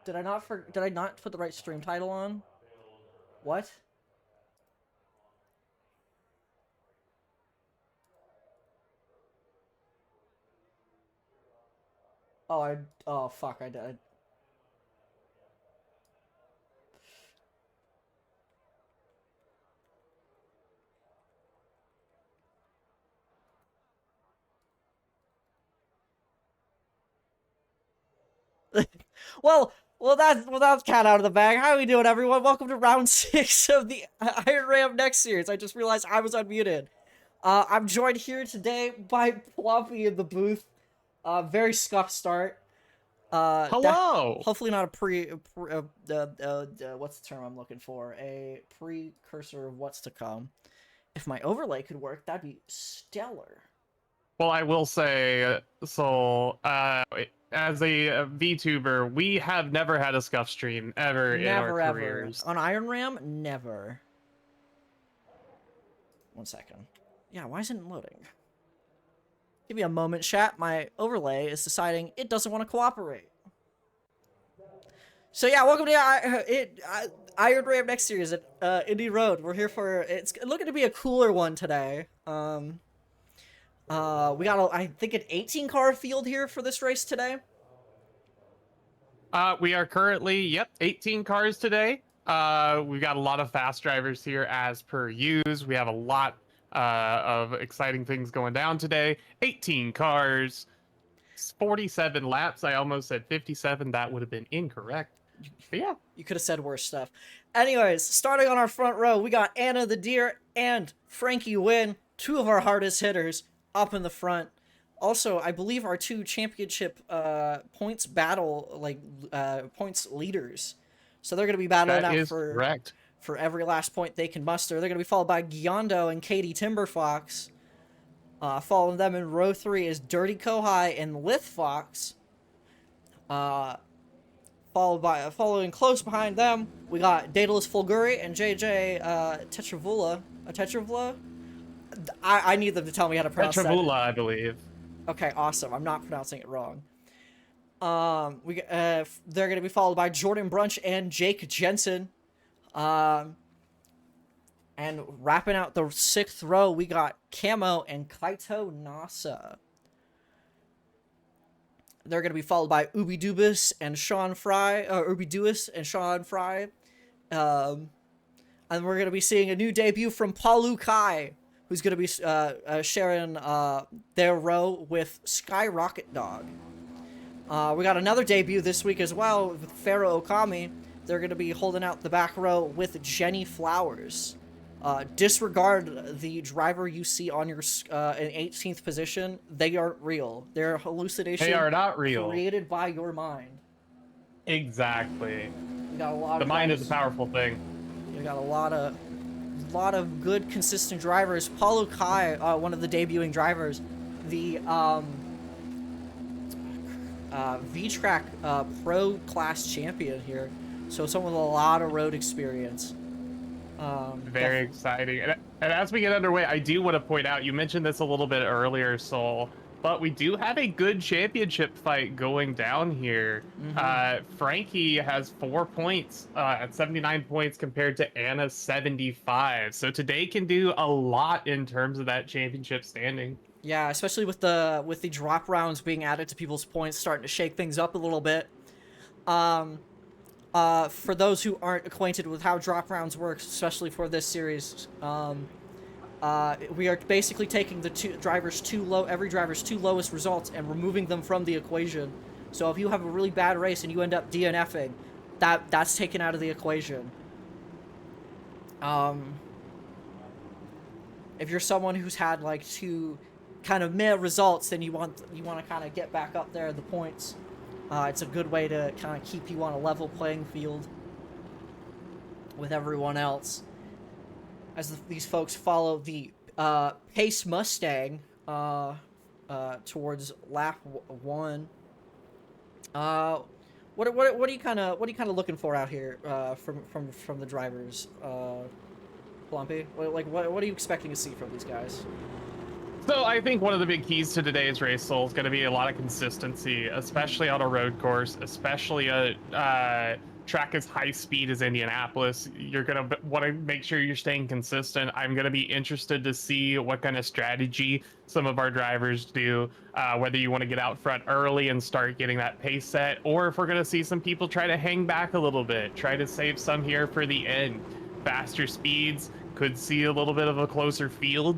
Did I not put the right stream title on? What? Oh fuck, I did. Well, that's cat out of the bag. How are we doing, everyone? Welcome to round 6 of the Iron Ram Next series. I just realized I was unmuted. I'm joined here today by Plumpy in the booth. Very scuffed start. Hello. Hopefully not what's the term I'm looking for? A precursor of what's to come. If my overlay could work, that'd be stellar. Well, I will say, as a VTuber, we have never had a scuff stream ever in our careers. On Iron Ram, never. 1 second. Yeah, why isn't it loading? Give me a moment, chat. My overlay is deciding it doesn't want to cooperate. So yeah, welcome to Iron Ram Next series at Indy Road. We're here for it's looking to be a cooler one today. We got I think an 18 car field here for this race today. We are currently 18 cars today. We've got a lot of fast drivers here as per use. We have a lot of exciting things going down today. 18 cars, 47 laps. I almost said 57. That would have been incorrect. But yeah. You could have said worse stuff. Anyways, starting on our front row, we got Anna the Deer and Frankie Wynn, two of our hardest hitters, up in the front. Also, I believe our two championship points battle, points leaders. So they're going to be battling out for every last point they can muster. They're going to be followed by Giondo and Katie Timberfox. Following them in row 3 is Dirty Kohai and Lith Fox. Following close behind them, we got Daedalus Fulguri and JJ Tetravula. I need them to tell me how to pronounce that. Tetravula, I believe. Okay, awesome. I'm not pronouncing it wrong. They're going to be followed by Jordan Brunch and Jake Jensen. And wrapping out the 6th row, we got Camo and Kaito Nasa. They're going to be followed by Ubidubis and Sean Fry. Ubiduis and Sean Fry. And we're going to be seeing a new debut from Paulu Kai, who's going to be sharing their row with Skyrocket Dog. We got another debut this week as well with Pharaoh Okami. They're going to be holding out the back row with Jenny Flowers. Disregard the driver you see on your in 18th position. They aren't real. They're hallucinations. They are not real. Created by your mind. Exactly. You got a lot the of mind guys. Is a powerful thing. You got a lot of good, consistent drivers. Paulo Kai, one of the debuting drivers, the V-Track Pro Class champion here. So someone with a lot of road experience. Very exciting. And as we get underway, I do want to point out, you mentioned this a little bit earlier, Soul, but we do have a good championship fight going down here. Mm-hmm. Frankie has 4 points at 79 points compared to Anna's 75. So today can do a lot in terms of that championship standing. Yeah, especially with the drop rounds being added to people's points, starting to shake things up a little bit. For those who aren't acquainted with how drop rounds work, especially for this series, we are basically taking the every driver's 2 lowest results and removing them from the equation. So if you have a really bad race and you end up DNFing, that's taken out of the equation. If you're someone who's had like 2 kind of meh results, then you want to kind of get back up there in the points. It's a good way to kind of keep you on a level playing field with everyone else. As these folks follow the Pace Mustang towards lap 1. What are you kind of looking for out here from the drivers, Plumpy? What are you expecting to see from these guys? So I think one of the big keys to today's race, Soul, is going to be a lot of consistency, especially on a road course, especially a track as high speed as Indianapolis. You're going to want to make sure you're staying consistent. I'm going to be interested to see what kind of strategy some of our drivers do, whether you want to get out front early and start getting that pace set, or if we're going to see some people try to hang back a little bit, try to save some here for the end. Faster speeds, could see a little bit of a closer field.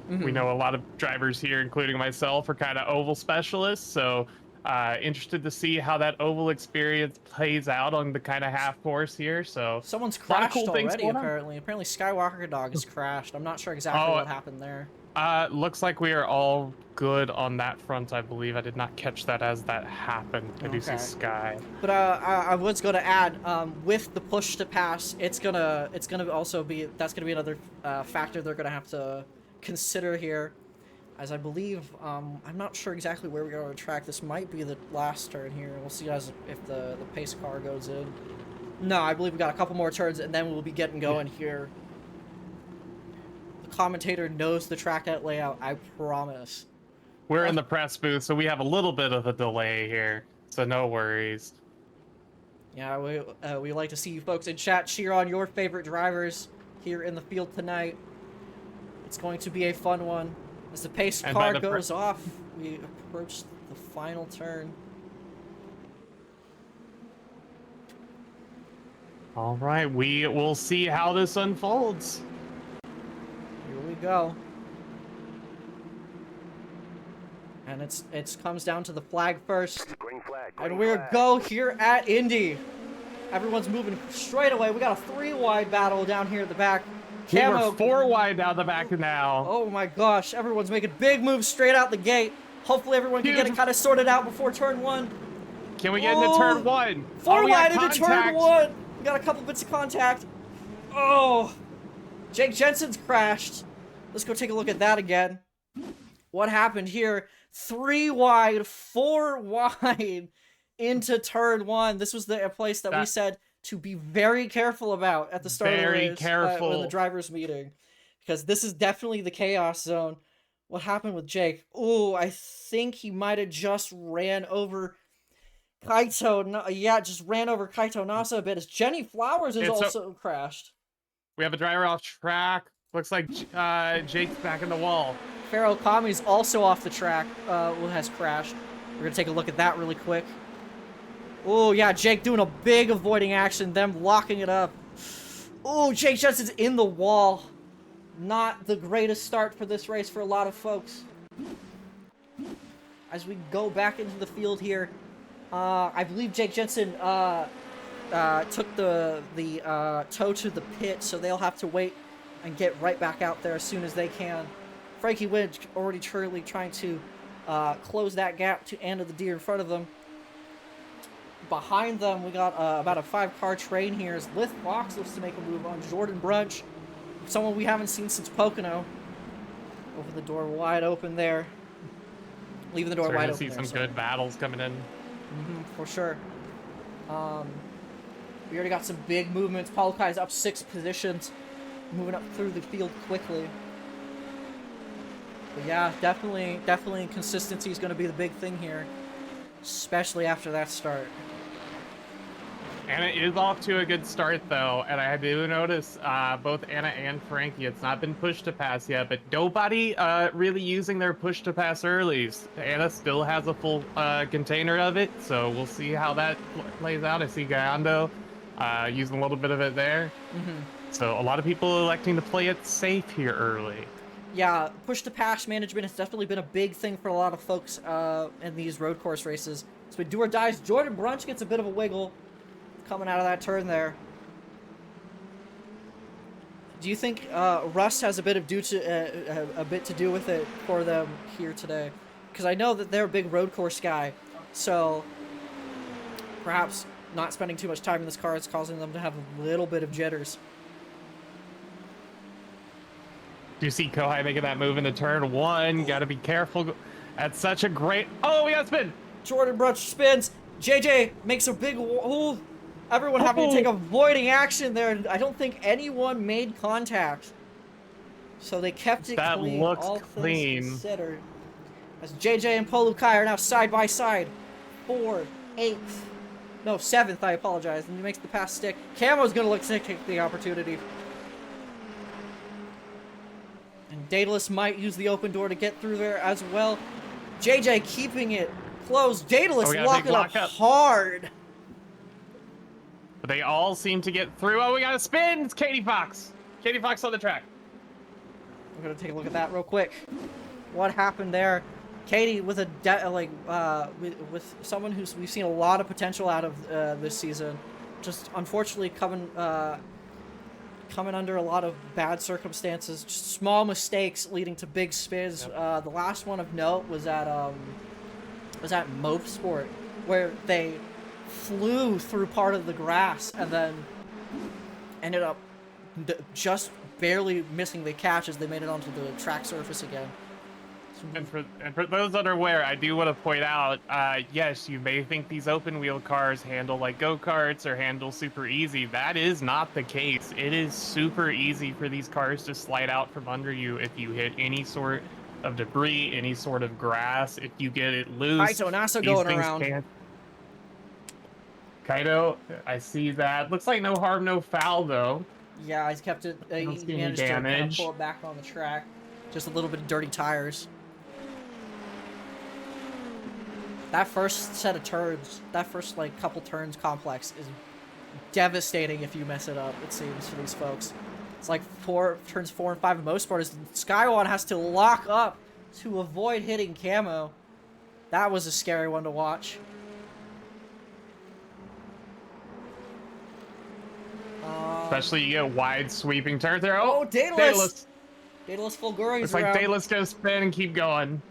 We know a lot of drivers here, including myself, are kind of oval specialists, so interested to see how that oval experience plays out on the kind of half course here. So Someone's a lot of crashed cool things already, going on. Apparently Skywalker Dog has crashed. I'm not sure exactly what happened there. Looks like we are all good on that front, I believe. I did not catch that as that happened. I do see Sky. But I was gonna add, with the push to pass, that's gonna be another factor they're gonna have to consider here, as I believe, I'm not sure exactly where we are on the track. This might be the last turn here. We'll see if the pace car goes in. No, I believe we got a couple more turns and then we'll be getting going here. The commentator knows the track layout, I promise. We're in the press booth, so we have a little bit of a delay here, so no worries. Yeah, we like to see you folks in chat cheer on your favorite drivers here in the field tonight. It's going to be a fun one. As the pace car goes off, we approach the final turn. All right, we will see how this unfolds. Here we go. And it comes down to the flag first. Green flag. And we go here at Indy. Everyone's moving straight away. We got a 3-wide battle down here at the back. We're 4 wide down the back now. Oh my gosh, everyone's making big moves straight out the gate. Hopefully everyone can get it kind of sorted out before turn 1. Can we get into turn 1? 4 wide into turn 1. We got a couple bits of contact. Oh, Jake Jensen's crashed. Let's go take a look at that again. What happened here? 3 wide, 4 wide into turn 1. This was the place that we said to be very careful about at the start of the race, in the drivers' meeting, because this is definitely the chaos zone. What happened with Jake? Oh, I think he might have just ran over Kaito. Yeah, just ran over Kaito Nasa a bit. As Jenny Flowers is also crashed. We have a driver off track. Looks like Jake's back in the wall. Pharaoh Kami's also off the track, has crashed. We're gonna take a look at that really quick. Oh, yeah, Jake doing a big avoiding action, them locking it up. Oh, Jake Jensen's in the wall. Not the greatest start for this race for a lot of folks. As we go back into the field here, I believe Jake Jensen took the tow to the pit, so they'll have to wait and get right back out there as soon as they can. Frankie Winch already trying to close that gap to Anna the Deer in front of them. Behind them, we got about a 5-car train here as Lith Fox looks to make a move on Jordan Brunch, someone we haven't seen since Pocono. Open the door wide open there. Leaving the door wide open. See some good battles coming in. For sure. We already got some big movements. Paul Kai's up 6 positions, moving up through the field quickly. But yeah, definitely consistency is going to be the big thing here, especially after that start. Anna is off to a good start, though, and I do notice both Anna and Frankie, it's not been pushed to pass yet, but nobody really using their push to pass early. Anna still has a full container of it, so we'll see how that plays out. I see Gayando using a little bit of it there. So a lot of people electing to play it safe here early. Yeah, push to pass management has definitely been a big thing for a lot of folks in these road course races. So we do or dies. Jordan Brunch gets a bit of a wiggle coming out of that turn there. Do you think Russ has a bit to do with it for them here today? Because I know that they're a big road course guy, so perhaps not spending too much time in this car is causing them to have a little bit of jitters. Do you see Kohai making that move into turn 1? Got to be careful. That's such a great... Oh, we got spin! Jordan Brunch spins. JJ makes a big... Oh, everyone having to take avoiding action there. I don't think anyone made contact. So they kept it That clean, looks all things clean. considered. As JJ and Polukai are now side by side. 4th, 8th. No, 7th, I apologize. And he makes the pass stick. Camo's gonna look to take the opportunity. And Daedalus might use the open door to get through there as well. JJ keeping it closed. Daedalus locking up hard. But they all seem to get through. Oh, we got a spin. It's Katie Fox. Katie Fox on the track. I'm gonna take a look at that real quick. What happened there? Katie with a with someone who's we've seen a lot of potential out of this season, just unfortunately coming under a lot of bad circumstances, just small mistakes leading to big spins. Yep. The last one of note was at Mope Sport, where they flew through part of the grass and then ended up just barely missing the catch as they made it onto the track surface again. And for those unaware, I do want to point out, yes, you may think these open wheel cars handle like go-karts or handle super easy. That is not the case. It is super easy for these cars to slide out from under you if you hit any sort of debris, any sort of grass, if you get it loose. Kaito Nasa going around. Kaito, I see that. Looks like no harm, no foul, though. Yeah, he's kept it. He managed to kind of pull it back on the track. Just a little bit of dirty tires. That first set of turns, that first like couple turns complex is devastating if you mess it up, it seems, for these folks. It's like turns 4 and 5 in most parts. Skywon has to lock up to avoid hitting Camo. That was a scary one to watch. Especially you get wide sweeping turns there. Oh, Daedalus! Daedalus full Gurus It's like Daedalus goes spin and keep going.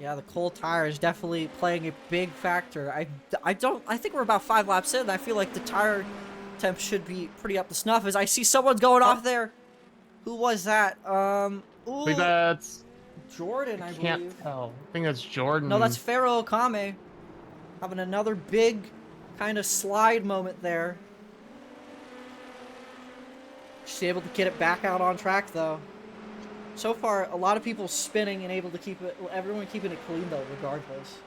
Yeah, the cold tire is definitely playing a big factor. I think we're about 5 laps in, and I feel like the tire temp should be pretty up to snuff as I see someone going off there. Who was that? Ooh, I think that's Jordan, I believe. Can't tell. I think that's Jordan. No, that's Pharaoh Okame. Having another big kind of slide moment there. She's able to get it back out on track, though. So far, a lot of people spinning and able to keep it, everyone keeping it clean, though, regardless.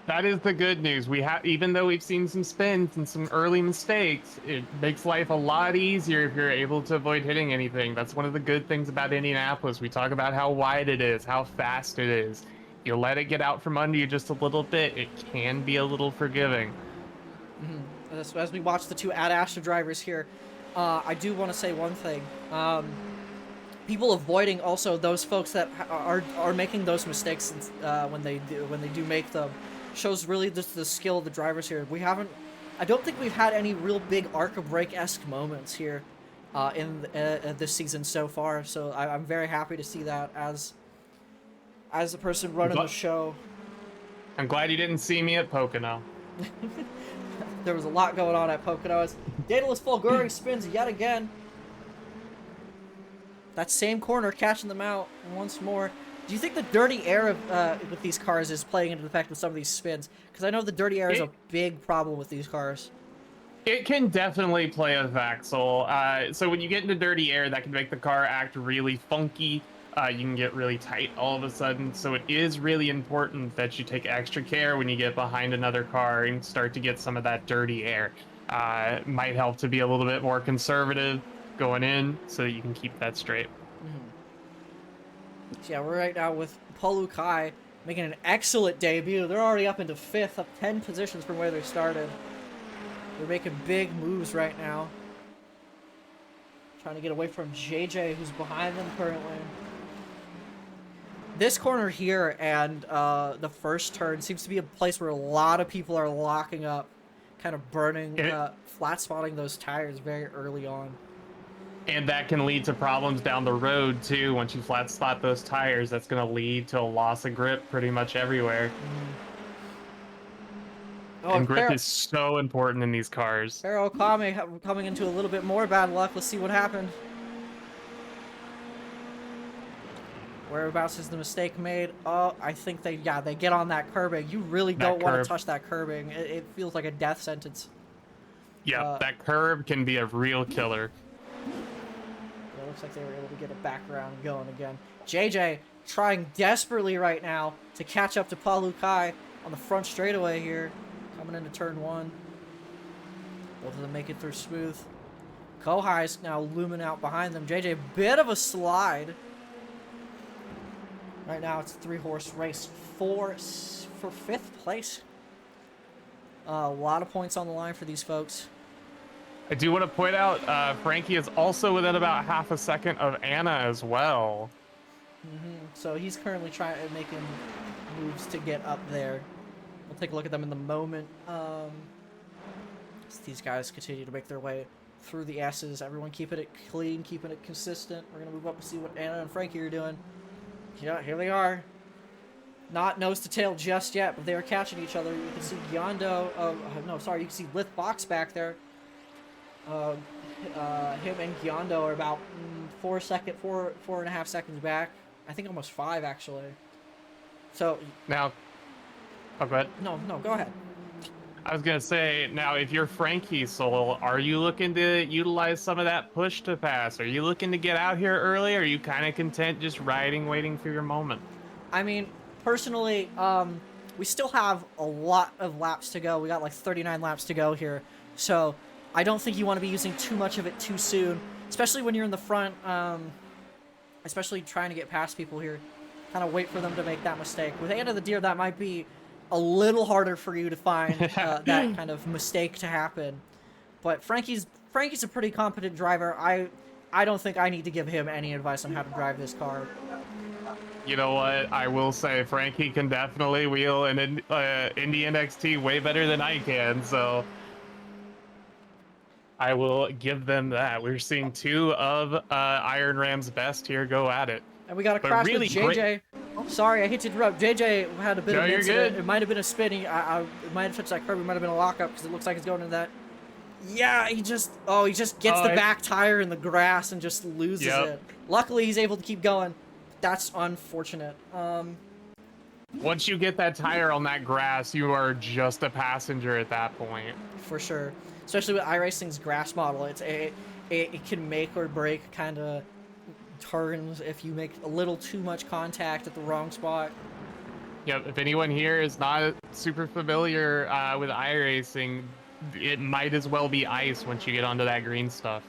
That is the good news. Even though we've seen some spins and some early mistakes, it makes life a lot easier if you're able to avoid hitting anything. That's one of the good things about Indianapolis. We talk about how wide it is, how fast it is. You let it get out from under you just a little bit, it can be a little forgiving. So as we watch the two Ad Astra drivers here, I do want to say one thing. People avoiding also those folks that are making those mistakes when they do make them shows really just the skill of the drivers here. I don't think we've had any real big Arca Break-esque moments here in this season so far. So I'm very happy to see that as a person running the show. I'm glad you didn't see me at Pocono. There was a lot going on at Pocono as Daedalus Fulguri spins yet again. That same corner catching them out once more. Do you think the dirty air with these cars is playing into the fact with some of these spins? Because I know the dirty air is a big problem with these cars. It can definitely play a Vaxel. So when you get into dirty air, that can make the car act really funky. You can get really tight all of a sudden. So it is really important that you take extra care when you get behind another car and start to get some of that dirty air. It might help to be a little bit more conservative going in so that you can keep that straight. So yeah, we're right now with Polukai making an excellent debut. They're already up into 5th, up 10 positions from where they started. They're making big moves right now. Trying to get away from JJ, who's behind them currently. This corner here and the first turn seems to be a place where a lot of people are locking up, kind of burning, flat spotting those tires very early on. And that can lead to problems down the road, too. Once you flat spot those tires, that's going to lead to a loss of grip pretty much everywhere. And grip is so important in these cars. Pharaoh Okame coming into a little bit more bad luck. Let's see what happened. Whereabouts is the mistake made? Oh, I think they get on that curbing. You really don't want to touch that curbing. It feels like a death sentence. Yeah, that curb can be a real killer. looks like they were able to get a background going again. JJ trying desperately right now to catch up to Paul Kai on the front straightaway here. Coming into turn 1. Both of them make it through smooth. Kohai's now looming out behind them. JJ, bit of a slide. Right now it's a 3-horse race for 5th place. A lot of points on the line for these folks. I do want to point out Frankie is also within about half a second of Anna as well. So he's currently making moves to get up there. We'll take a look at them in the moment. As these guys continue to make their way through the S's. Everyone keeping it clean, keeping it consistent. We're going to move up and see what Anna and Frankie are doing. Yeah, here they are. Not nose to tail just yet, but they are catching each other. You can see Gyondo. No, sorry, you can see Lith Box back there. Him and Gyondo are about 4.5 seconds back. I think almost 5 actually. So now, oh, go ahead. No, go ahead. I was gonna say, now if you're Frankie Soul, are you looking to utilize some of that push to pass? Are you looking to get out here early? Or are you kind of content just riding, waiting for your moment? I mean, personally, we still have a lot of laps to go. We got like 39 laps to go here. So I don't think you want to be using too much of it too soon, especially when you're in the front, especially trying to get past people here. Kind of wait for them to make that mistake. With Anna the Deer, that might be a little harder for you to find that kind of mistake to happen. But Frankie's a pretty competent driver. I don't think I need to give him any advice on how to drive this car. You know what? I will say Frankie can definitely wheel an Indy NXT way better than I can, so I will give them that. We're seeing 2 of Iron Ram's best here go at it. And we got a crash with JJ. Oh, sorry, I hate to interrupt. JJ had a bit of an incident. Good. It might have been a spinning. It might have touched that curb. It might have been a lockup because it looks like it's going into that. Yeah, he just gets the back tire in the grass and just loses it. Luckily, he's able to keep going. That's unfortunate. Once you get that tire on that grass, you are just a passenger at that point. For sure. Especially with iRacing's grass model. It can make or break kind of turns if you make a little too much contact at the wrong spot. Yep, if anyone here is not super familiar with iRacing, it might as well be ice once you get onto that green stuff.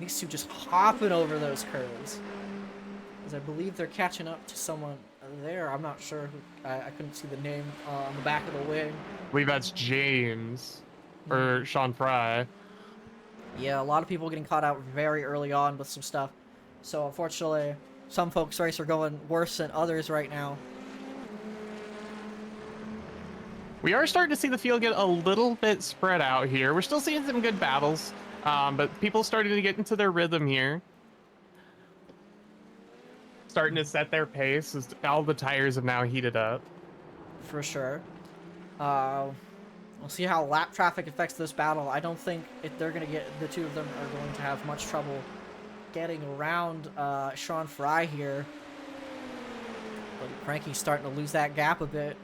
These two just hopping over those curves. As I believe they're catching up to someone there. I'm not sure who. I couldn't see the name on the back of the wing. I believe that's James or Sean Fry. Yeah, a lot of people getting caught out very early on with some stuff. So unfortunately, some folks' race are going worse than others right now. We are starting to see the field get a little bit spread out here. We're still seeing some good battles, but people starting to get into their rhythm here. Starting to set their pace as all the tires have now heated up. For sure. We'll see how lap traffic affects this battle. I don't think they're going to get, the two of them are going to have much trouble getting around Sean Fry here. But Frankie's starting to lose that gap a bit.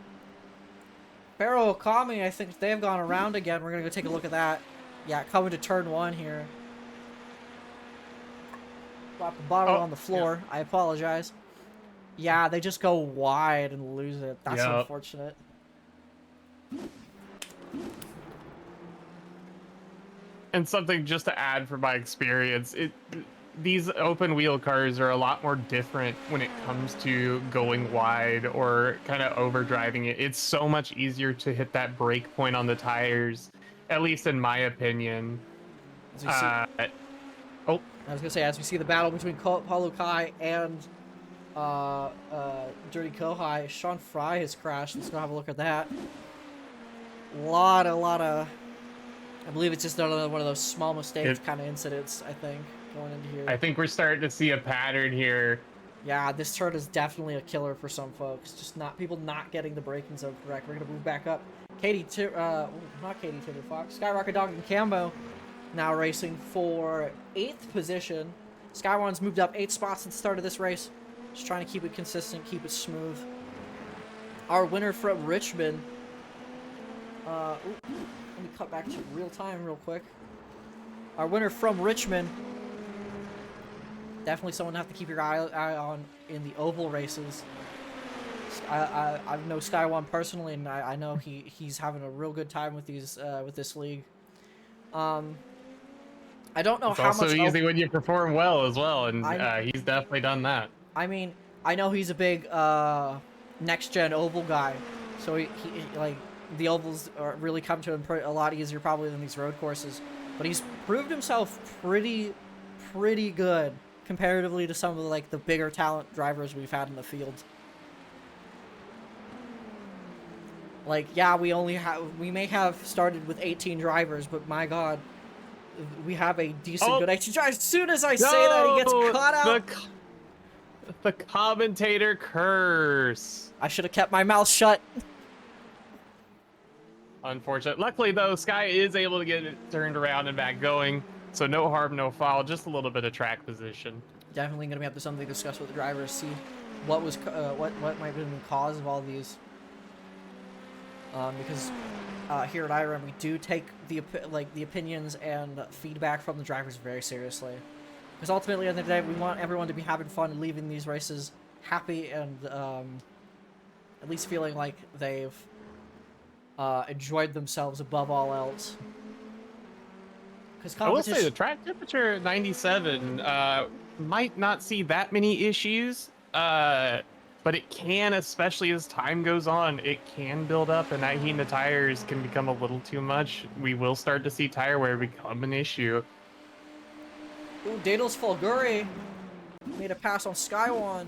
Pharaoh Okami, I think they've gone around again. We're going to go take a look at that. Yeah, coming to turn 1 here. Drop the bottle on the floor. Yeah. I apologize. Yeah, they just go wide and lose it. That's unfortunate. And something just to add from my experience, these open wheel cars are a lot more different when it comes to going wide or kind of overdriving it. It's so much easier to hit that brake point on the tires, at least in my opinion. I was gonna say, as we see the battle between Paulo Kai and Dirty Kohai, Sean Fry has crashed. Let's go have a look at that. A lot of. I believe it's just another one of those small mistakes kind of incidents. I think going into here. I think we're starting to see a pattern here. Yeah, this turn is definitely a killer for some folks. Just people not getting the braking zone correct. We're gonna move back up. Not Katie Tinder Fox. Skyrocket Dog and Cambo now racing for 8th position. Skywan's moved up 8 spots at the start of this race. Just trying to keep it consistent, keep it smooth. Our winner from Richmond. Let me cut back to real time real quick. Our winner from Richmond Definitely someone to have to keep your eye on in the oval races. I know Sky One personally, and I know he's having a real good time with these with this league. Um, I don't know It's how also much. easy when you perform well as well, and I he's definitely done that. I mean, I know he's a big next gen oval guy, so he like the ovals are really come to him a lot easier probably than these road courses. But he's proved himself pretty good comparatively to some of like the bigger talent drivers we've had in the field. Like, yeah, we may have started with 18 drivers, but my God, we have a decent Oh good 18 drivers. As soon as I say that, he gets no! caught out. The commentator curse. I should have kept my mouth shut. Unfortunate. Luckily, though, Sky is able to get it turned around and back going. So no harm, no foul. Just a little bit of track position. Definitely gonna have to something to discuss with the drivers. See what was what might have been the cause of all these. Because here at IRM we do take the opinions and feedback from the drivers very seriously. Because ultimately, at the end of the day, we want everyone to be having fun and leaving these races happy and at least feeling like they've enjoyed themselves above all else. Because I will say the track temperature at 97 might not see that many issues, but it can, especially as time goes on, it can build up, and that heat in the tires can become a little too much. We will start to see tire wear become an issue. Ooh, Daedalus Fulguri made a pass on Skywan.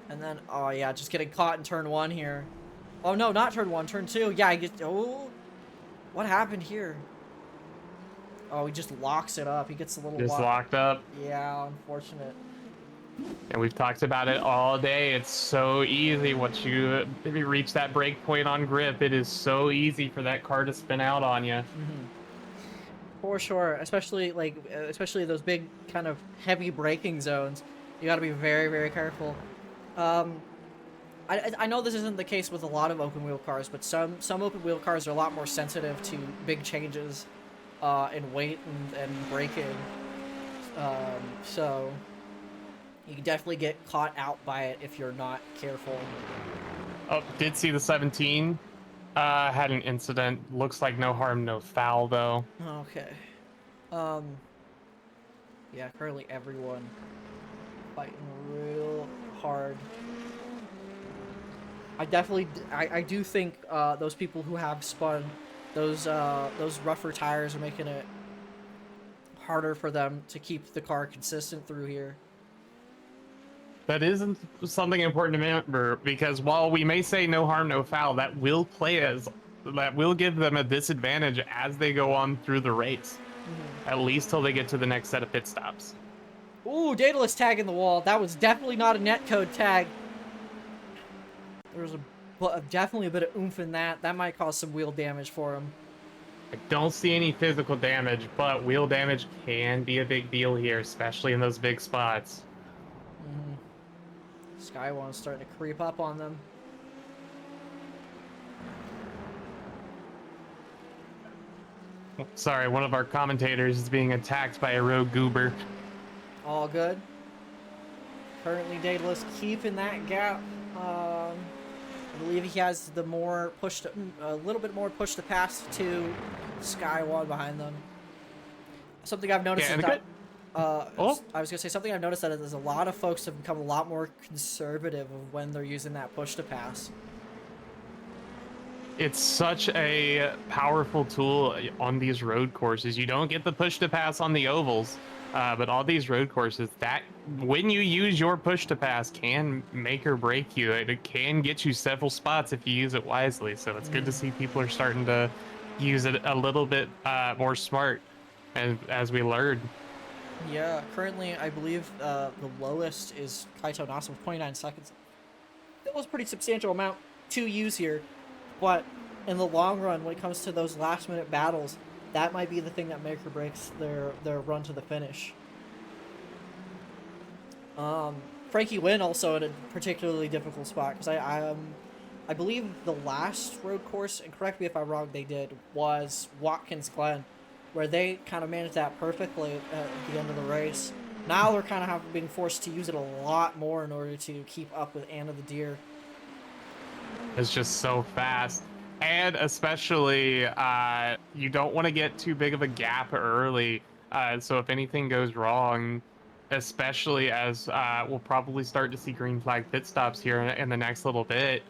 And then, oh yeah, just getting caught in turn 1 here. Oh no, not turn 1, turn 2. Yeah, I get, oh, what happened here? Oh, he just locks it up. He gets a little Just locked up. Yeah, unfortunate. And we've talked about it all day. It's so easy once you reach that break point on grip. It is so easy for that car to spin out on you. For sure, especially especially those big kind of heavy braking zones. You got to be very careful. I know this isn't the case with a lot of open wheel cars, but some open wheel cars are a lot more sensitive to big changes in weight and braking. So you can definitely get caught out by it if you're not careful. Oh, did see the 17. Had an incident. Looks like no harm, no foul, though. Okay. Yeah, currently everyone fighting real hard. I do think those people who have spun those rougher tires are making it harder for them to keep the car consistent through here. That isn't something important to remember, because while we may say no harm, no foul, that will give them a disadvantage as they go on through the race, at least till they get to the next set of pit stops. Ooh, Daedalus tagging the wall. That was definitely not a netcode tag. There was definitely a bit of oomph in that. That might cause some wheel damage for him. I don't see any physical damage, but wheel damage can be a big deal here, especially in those big spots. Skywan's starting to creep up on them. Sorry, one of our commentators is being attacked by a rogue goober. All good. Currently, Daedalus keeping that gap. I believe he has the more push to, a little bit more push to pass to Skywan behind them. Something I've noticed is that I was gonna say something I've noticed that there's a lot of folks have become a lot more conservative of when they're using that push to pass. It's such a powerful tool on these road courses. You don't get the push to pass on the ovals, but all these road courses, that when you use your push to pass can make or break you. It can get you several spots if you use it wisely. So it's good to see people are starting to use it a little bit more smart, and as we learned. Yeah, currently I believe the lowest is Kaito Nasa with 29 seconds. That was a pretty substantial amount to use here, but in the long run, when it comes to those last minute battles, that might be the thing that make or breaks their run to the finish. Frankie Wynn also in a particularly difficult spot, because I believe the last road course, and correct me if I'm wrong, they did, was Watkins Glen, where they kind of managed that perfectly at the end of the race. Now they're kind of being forced to use it a lot more in order to keep up with Anna the Deer. It's just so fast. And especially, you don't want to get too big of a gap early. So if anything goes wrong, especially as we'll probably start to see green flag pit stops here in the next little bit.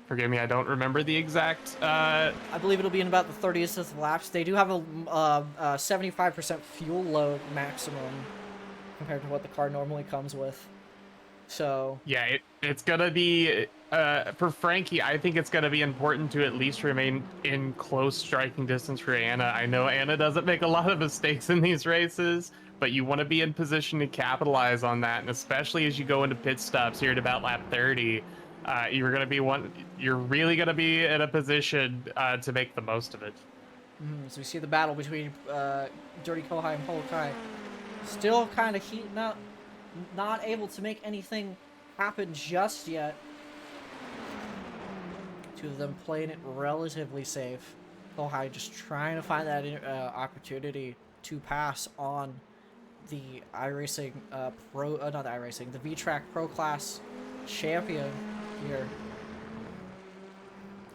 Forgive me, I don't remember the exact. I believe it'll be in about the 30th of laps. They do have a 75% fuel load maximum compared to what the car normally comes with. So Yeah, it's gonna be for Frankie. I think it's gonna be important to at least remain in close striking distance for Anna. I know Anna doesn't make a lot of mistakes in these races, but you want to be in position to capitalize on that, and especially as you go into pit stops here at about lap 30, you're really gonna be in a position to make the most of it. So we see the battle between Dirty Kohai and Polokai. Still kind of heating up. Not able to make anything happen just yet. Two of them playing it relatively safe. Kohai just trying to find that opportunity to pass on the iRacing Pro, not the iRacing, the V-Track Pro Class champion here.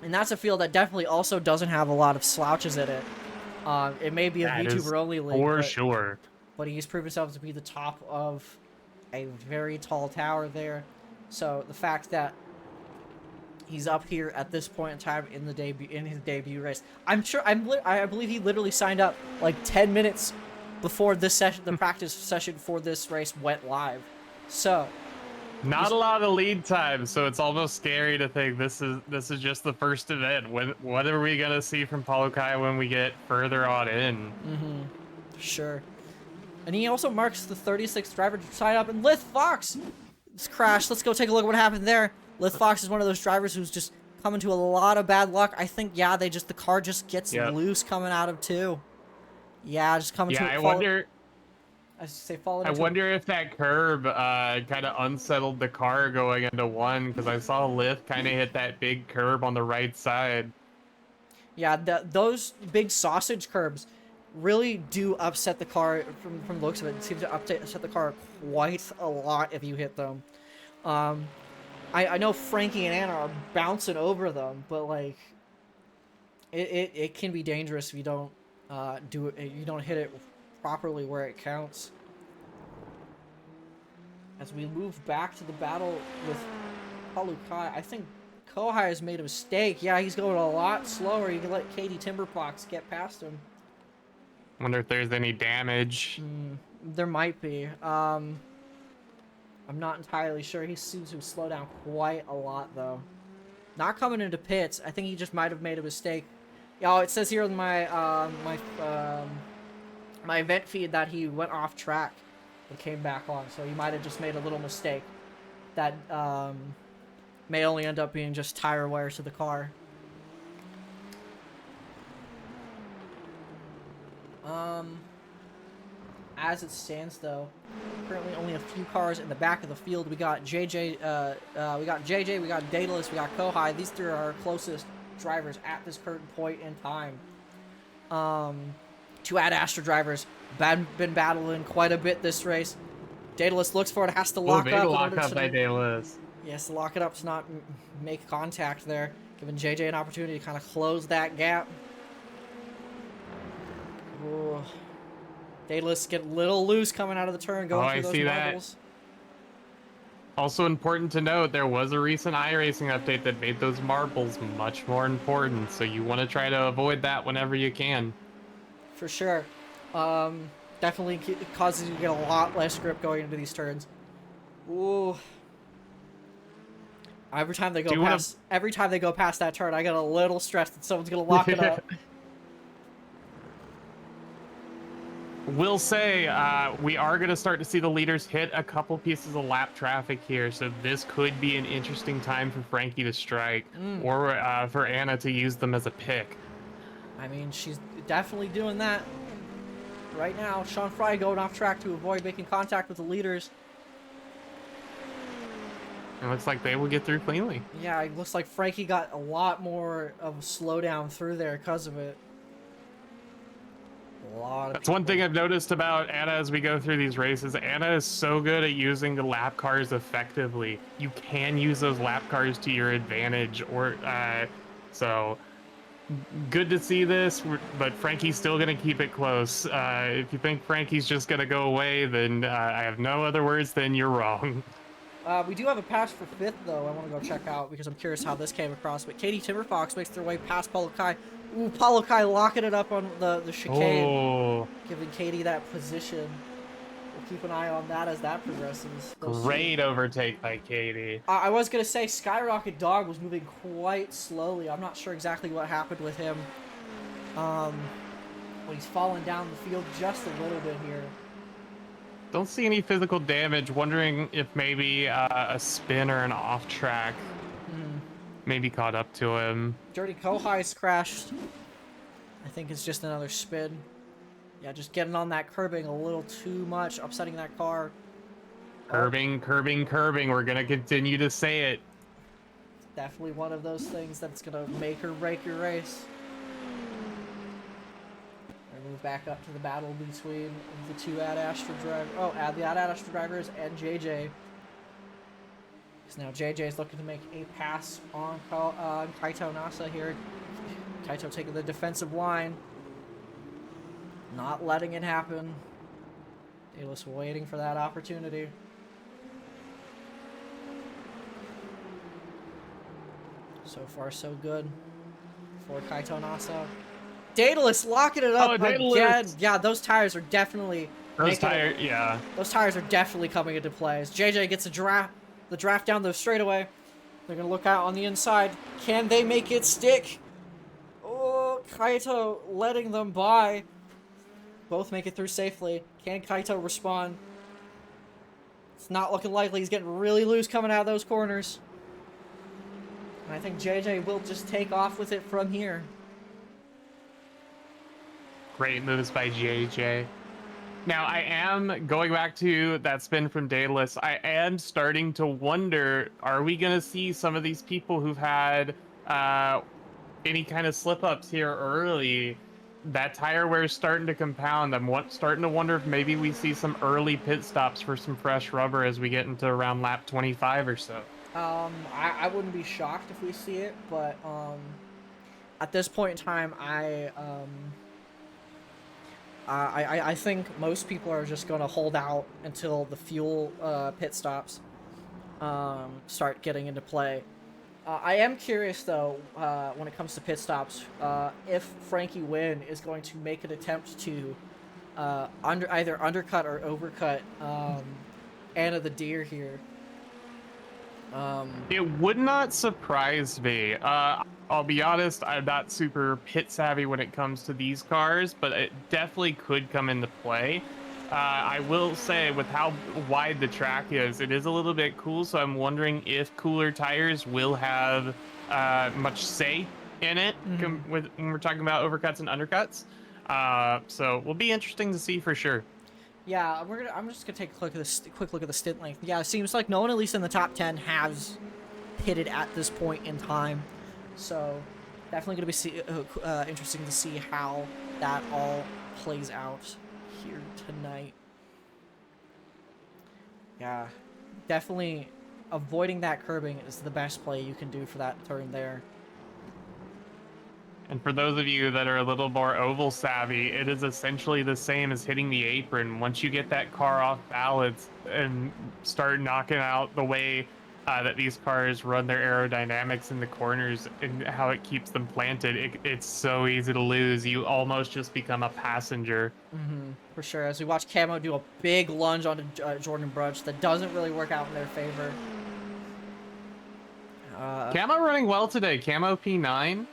And that's a field that definitely also doesn't have a lot of slouches in it. It may be a VTuber only league, for sure, but he's proven himself to be the top of a very tall tower there. So the fact that he's up here at this point in time in his debut race, I believe he literally signed up like 10 minutes before this session, the practice session for this race went live. So not a lot of lead time, so it's almost scary to think this is just the first event. What are we gonna see from Polokai when we get further on in? Sure. And he also marks the 36th driver to sign up, and Lith Fox just crashed. Let's go take a look at what happened there. Lith Fox is one of those drivers who's just come into a lot of bad luck. I think, yeah, the car just gets loose coming out of 2. Yeah, just coming to I wonder if that curb kind of unsettled the car going into 1, because I saw Lith kind of hit that big curb on the right side. Yeah, those big sausage curbs really do upset the car from the looks of it. It seems to upset the car quite a lot if you hit them. I know Frankie and Anna are bouncing over them, but like it can be dangerous if you don't you don't hit it properly where it counts. As we move back to the battle with Polokai, I think Kohai has made a mistake. Yeah, he's going a lot slower. You can let Katie Timberbox get past him. Wonder if there's any damage. There might be. I'm not entirely sure. He seems to slow down quite a lot, though. Not coming into pits. I think he just might have made a mistake. Yeah, it says here in my my event feed that he went off track and came back on. So he might have just made a little mistake that may only end up being just tire wear to the car. As it stands, though, currently only a few cars in the back of the field. We got JJ, we got Daedalus, we got Kohai. These 3 are our closest drivers at this current point in time. 2 Ad Astra drivers been battling quite a bit this race. Daedalus looks for it, has to lock up. Lock up by Daedalus. Yes, lock it up to not make contact there, giving JJ an opportunity to kind of close that gap. Ooh. Daedalus get a little loose coming out of the turn, going through those marbles. Also important to note, there was a recent iRacing update that made those marbles much more important, so you want to try to avoid that whenever you can. For sure. Definitely causes you to get a lot less grip going into these turns. Ooh. Every time they go past that turn, I get a little stressed that someone's gonna lock it up. Will say we are going to start to see the leaders hit a couple pieces of lap traffic here, so this could be an interesting time for Frankie to strike, or for Anna to use them as a pick. I mean, she's definitely doing that right now. Sean Fry going off track to avoid making contact with the leaders. It looks like they will get through cleanly. Yeah, it looks like Frankie got a lot more of a slowdown through there because of it. A lot of That's people. one thing I've noticed about Anna as we go through these races. Anna is so good at using the lap cars effectively. You can use those lap cars to your advantage, or so good to see this. But Frankie's still gonna keep it close. If you think Frankie's just gonna go away, then I have no other words. Then you're wrong. We do have a pass for 5th, though. I want to go check out because I'm curious how this came across. But Katie Timberfox makes their way past Paulo Kai. Ooh, Paulo Kai locking it up on the chicane. Oh, Giving Katie that position. We'll keep an eye on that as that progresses. great overtake by Katie. I was going to say Skyrocket Dog was moving quite slowly. I'm not sure exactly what happened with him. When he's fallen down the field just a little bit here. Don't see any physical damage. Wondering if maybe a spin or an off track maybe caught up to him. Dirty Kohai's crashed. I think it's just another spin. Yeah, just getting on that curbing a little too much, upsetting that car. Curbing, curbing, curbing. We're gonna continue to say it. Definitely one of those things that's gonna make or break your race. We move back up to the battle between the two Ad Astra drivers. Oh, the Ad Astra drivers and JJ. So now JJ is looking to make a pass on Kaito Nasa here. Kaito taking the defensive line. Not letting it happen. Dalis waiting for that opportunity. So far, so good for Kaito Nasa. Daedalus locking it up again. Yeah, those tires are definitely those tires are definitely coming into play. As JJ gets the draft down the straightaway. They're gonna look out on the inside. Can they make it stick? Oh, Kaito letting them by. Both make it through safely. Can Kaito respond? It's not looking likely. He's getting really loose coming out of those corners. And I think JJ will just take off with it from here. Great moves by JJ. Now, I am going back to that spin from Daedalus. I am starting to wonder, are we going to see some of these people who've had any kind of slip-ups here early? That tire wear is starting to compound. I'm starting to wonder if maybe we see some early pit stops for some fresh rubber as we get into around lap 25 or so. I wouldn't be shocked if we see it, but at this point in time, I think most people are just going to hold out until the fuel pit stops start getting into play. I am curious, though, when it comes to pit stops, if Frankie Wynn is going to make an attempt to either undercut or overcut Anna the Deer here. It would not surprise me. I'll be honest, I'm not super pit savvy when it comes to these cars, but it definitely could come into play. I will say, with how wide the track is, it is a little bit cool, so I'm wondering if cooler tires will have much say in it when we're talking about overcuts and undercuts. So will be interesting to see for sure. Yeah, I'm just gonna take a quick look at the stint length. Yeah, it seems like no one, at least in the top 10, has pitted at this point in time. So definitely gonna be interesting to see how that all plays out here tonight. Yeah, definitely avoiding that curbing is the best play you can do for that turn there. And for those of you that are a little more oval savvy, it is essentially the same as hitting the apron. Once you get that car off balance and start knocking out the way that these cars run their aerodynamics in the corners and how it keeps them planted, it's so easy to lose. You almost just become a passenger. For sure. As we watch Camo do a big lunge onto Jordan Brudge, that doesn't really work out in their favor. Camo running well today. Camo P9.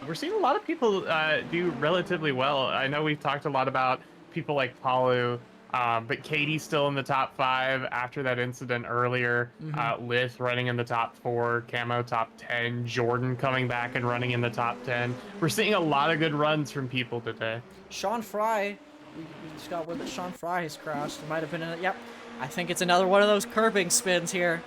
We're seeing a lot of people do relatively well. I know we've talked a lot about people like Palu, but Katie's still in the top 5 after that incident earlier. Lith running in the top 4. Camo top 10. Jordan coming back and running in the top 10. We're seeing a lot of good runs from people today. Sean Fry. We just got word that Sean Fry has crashed. It might have been in it. Yep. I think it's another one of those curbing spins here.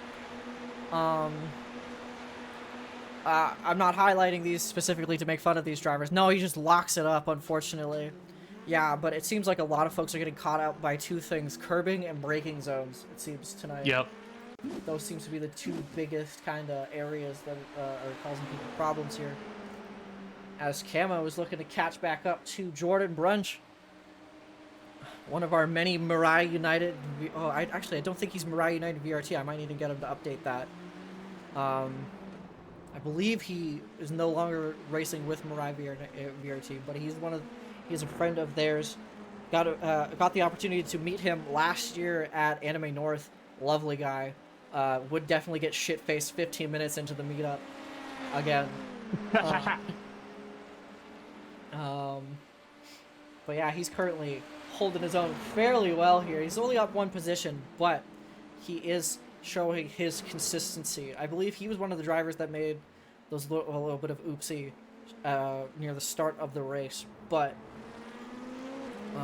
I'm not highlighting these specifically to make fun of these drivers. No, he just locks it up, unfortunately. Yeah, but it seems like a lot of folks are getting caught out by two things: curbing and braking zones. It seems tonight. Yep. Those seems to be the two biggest kind of areas that are causing people problems here. As Camo is looking to catch back up to Jordan Brunch, one of our many Mirai United. Oh, I don't think he's Mirai United VRT. I might need to get him to update that. I believe he is no longer racing with Mirai VRT, but he's a friend of theirs. Got the opportunity to meet him last year at Anime North. Lovely guy. Would definitely get shit-faced 15 minutes into the meetup again. But yeah, he's currently holding his own fairly well here. He's only up one position, but he is showing his consistency. I believe he was one of the drivers that made a little bit of oopsie near the start of the race, but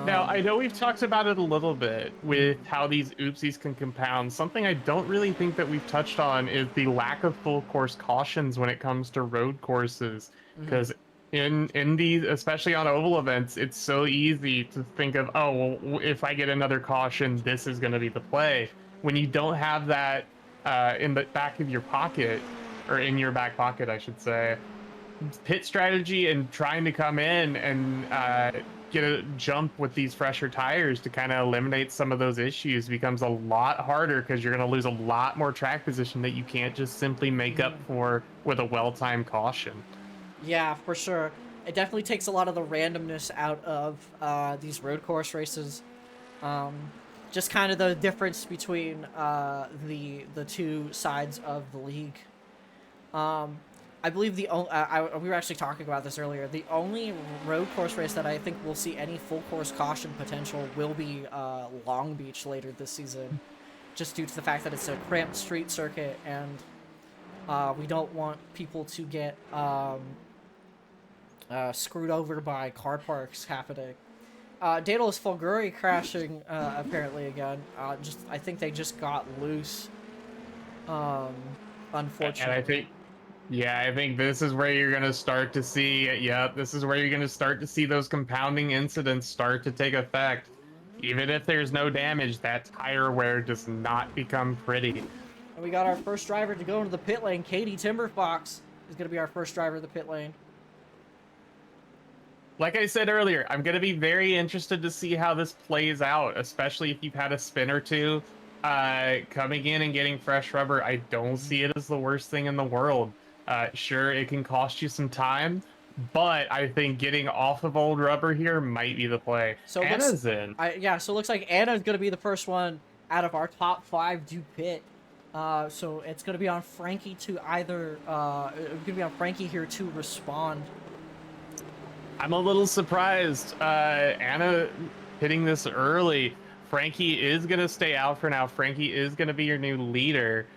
now, I know we've talked about it a little bit with how these oopsies can compound. Something I don't really think that we've touched on is the lack of full course cautions when it comes to road courses. Because in these, especially on oval events, it's so easy to think of, oh, well, if I get another caution, this is going to be the play. When you don't have that in the back of your pocket, or in your back pocket, I should say, pit strategy and trying to come in and get a jump with these fresher tires to kind of eliminate some of those issues becomes a lot harder, because you're going to lose a lot more track position that you can't just simply make up for with a well-timed caution. Yeah, for sure. It definitely takes a lot of the randomness out of these road course races. Just kind of the difference between the two sides of the league. I believe we were actually talking about this earlier. The only road course race that I think we'll see any full course caution potential will be Long Beach later this season, just due to the fact that it's a cramped street circuit, and we don't want people to get screwed over by car parks happening. Daedalus Fulguri crashing apparently again. I think they just got loose. Unfortunately. And I think this is where you're going to start to see, this is where you're going to start to see those compounding incidents start to take effect. Even if there's no damage, that tire wear does not become pretty. And we got our first driver to go into the pit lane. Katie Timberfox is going to be our first driver of the pit lane. Like I said earlier, I'm going to be very interested to see how this plays out, especially if you've had a spin or two coming in and getting fresh rubber. I don't see it as the worst thing in the world. Sure, it can cost you some time, but I think getting off of old rubber here might be the play. So Anna's in. So it looks like Anna's going to be the first one out of our top 5 to pit. So it's going to be on Frankie to either it's going to be on Frankie here to respond. I'm a little surprised. Anna hitting this early. Frankie is going to stay out for now. Frankie is going to be your new leader.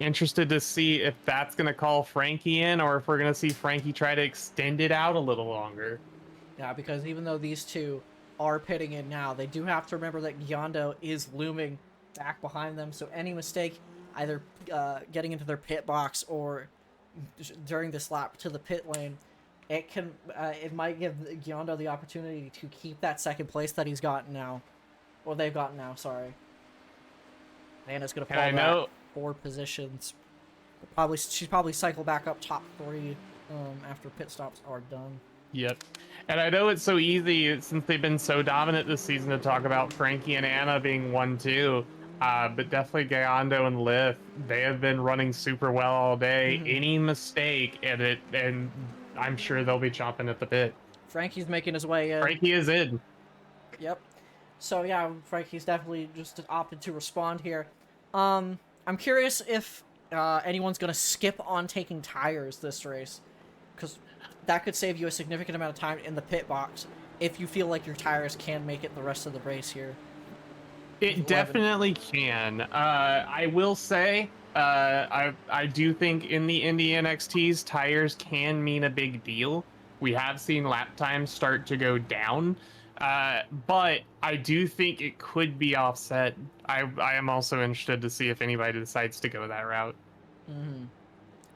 Interested to see if that's going to call Frankie in, or if we're going to see Frankie try to extend it out a little longer. Yeah, because even though these two are pitting in now, they do have to remember that Gyondo is looming back behind them. So any mistake, either getting into their pit box or during this lap to the pit lane, it might give Gyondo the opportunity to keep that second place that he's gotten now. Well, they've gotten now, sorry. Anna's going to fall back 4 positions. She's probably cycle back up top 3 after pit stops are done. Yep. And I know it's so easy, since they've been so dominant this season, to talk about Frankie and Anna being 1-2. But definitely Gyondo and Lith, they have been running super well all day. Any mistake, and I'm sure they'll be chomping at the bit. Frankie's making his way in. Frankie is in. Yep. So yeah, Frankie's definitely just opted to respond here. I'm curious if anyone's gonna skip on taking tires this race, because that could save you a significant amount of time in the pit box if you feel like your tires can make it the rest of the race here. It definitely can. I will say, I do think in the INDY NXTs, tires can mean a big deal. We have seen lap times start to go down, but I do think it could be offset. I am also interested to see if anybody decides to go that route.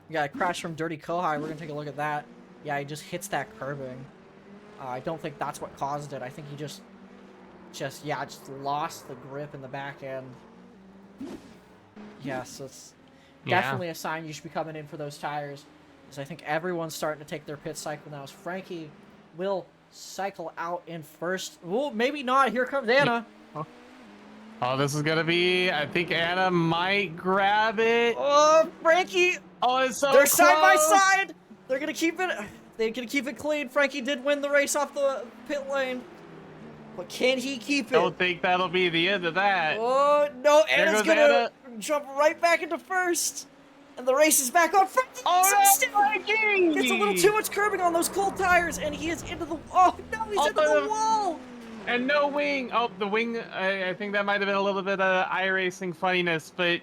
We got a crash from Dirty Kohai. We're gonna take a look at that. Yeah, he just hits that curbing. I don't think that's what caused it. I think he just lost the grip in the back end. Yes, it's definitely a sign you should be coming in for those tires. Because I think everyone's starting to take their pit cycle now. As Frankie will cycle out in first. Well, maybe not. Here comes Anna. Oh, this is gonna be. I think Anna might grab it. Oh, Frankie! Oh, it's so They're close. side by side. They're gonna keep it. They're gonna keep it clean. Frankie did win the race off the pit lane, but can he keep it? Don't think that'll be the end of that. Oh no! Anna's gonna Anna. jump right back into first, and the race is back on. Frankie! Oh no, Frankie! It's a little too much curbing on those cold tires, and he is into the. Oh no! He's into the wall. And no wing. Oh, the wing. I think that might have been a little bit of iRacing funniness, but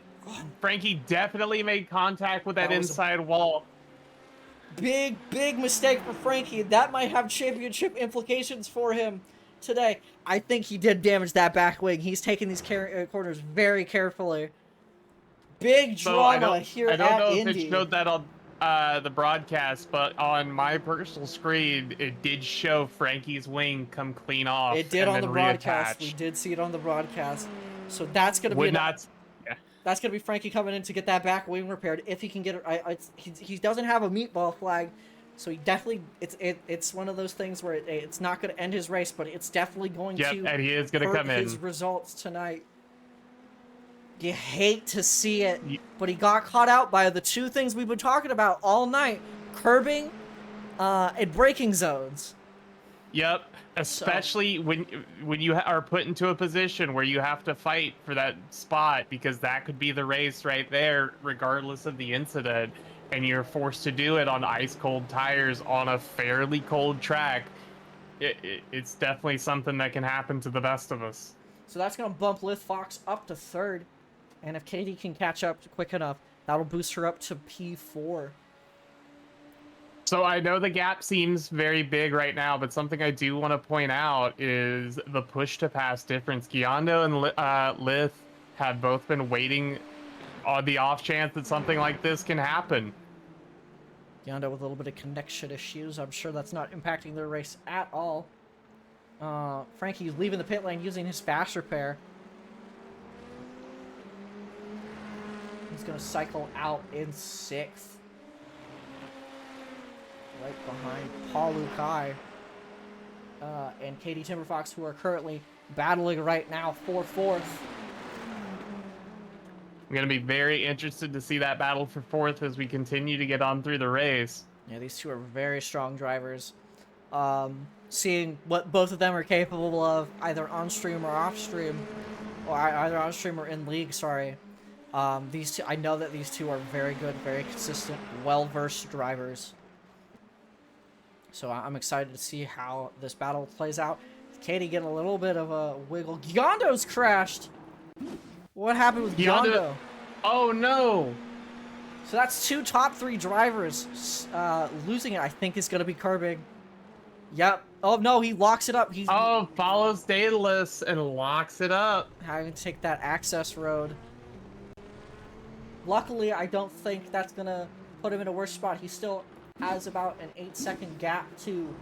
Frankie definitely made contact with that inside wall. Big mistake for Frankie. That might have championship implications for him today. I think he did damage that back wing. He's taking these corners very carefully. Big drama here at Indy. I don't know if it showed that on the broadcast, but on my personal screen, it did show Frankie's wing come clean off. It did on the broadcast. We did see it on the broadcast. So that's going to be that's going to be Frankie coming in to get that back wing repaired if he can get it. He doesn't have a meatball flag, so he definitely it's one of those things where it's not going to end his race, but it's definitely going to and he is going to come in. His results tonight. You hate to see it, but he got caught out by the two things we've been talking about all night: curbing and braking zones. Yep, especially when you are put into a position where you have to fight for that spot, because that could be the race right there, regardless of the incident, and you're forced to do it on ice cold tires on a fairly cold track. It's definitely something that can happen to the best of us. So that's gonna bump Liv Fox up to third. And if Katie can catch up quick enough, that'll boost her up to P4. So I know the gap seems very big right now, but something I do want to point out is the push-to-pass difference. Giondo and Lith have both been waiting on the off chance that something like this can happen. Giondo with a little bit of connection issues. I'm sure that's not impacting their race at all. Frankie's leaving the pit lane using his fast repair. He's going to cycle out in 6th. Right behind Paul Lukai and Katie Timberfox, who are currently battling right now for 4th. I'm going to be very interested to see that battle for 4th as we continue to get on through the race. Yeah, these two are very strong drivers. Seeing what both of them are capable of, either on stream or off stream, or either on stream or in league, sorry. These two, I know that these two are very good, very consistent, well-versed drivers. So I'm excited to see how this battle plays out. Katie getting a little bit of a wiggle. Giondo's crashed. What happened with Giondo? Oh no! So that's two top 3 drivers losing it. I think is going to be curbing. Yep. Oh no, he locks it up. Follows Daedalus and locks it up. Having to take that access road. Luckily, I don't think that's going to put him in a worse spot. He still has about an 8-second gap to,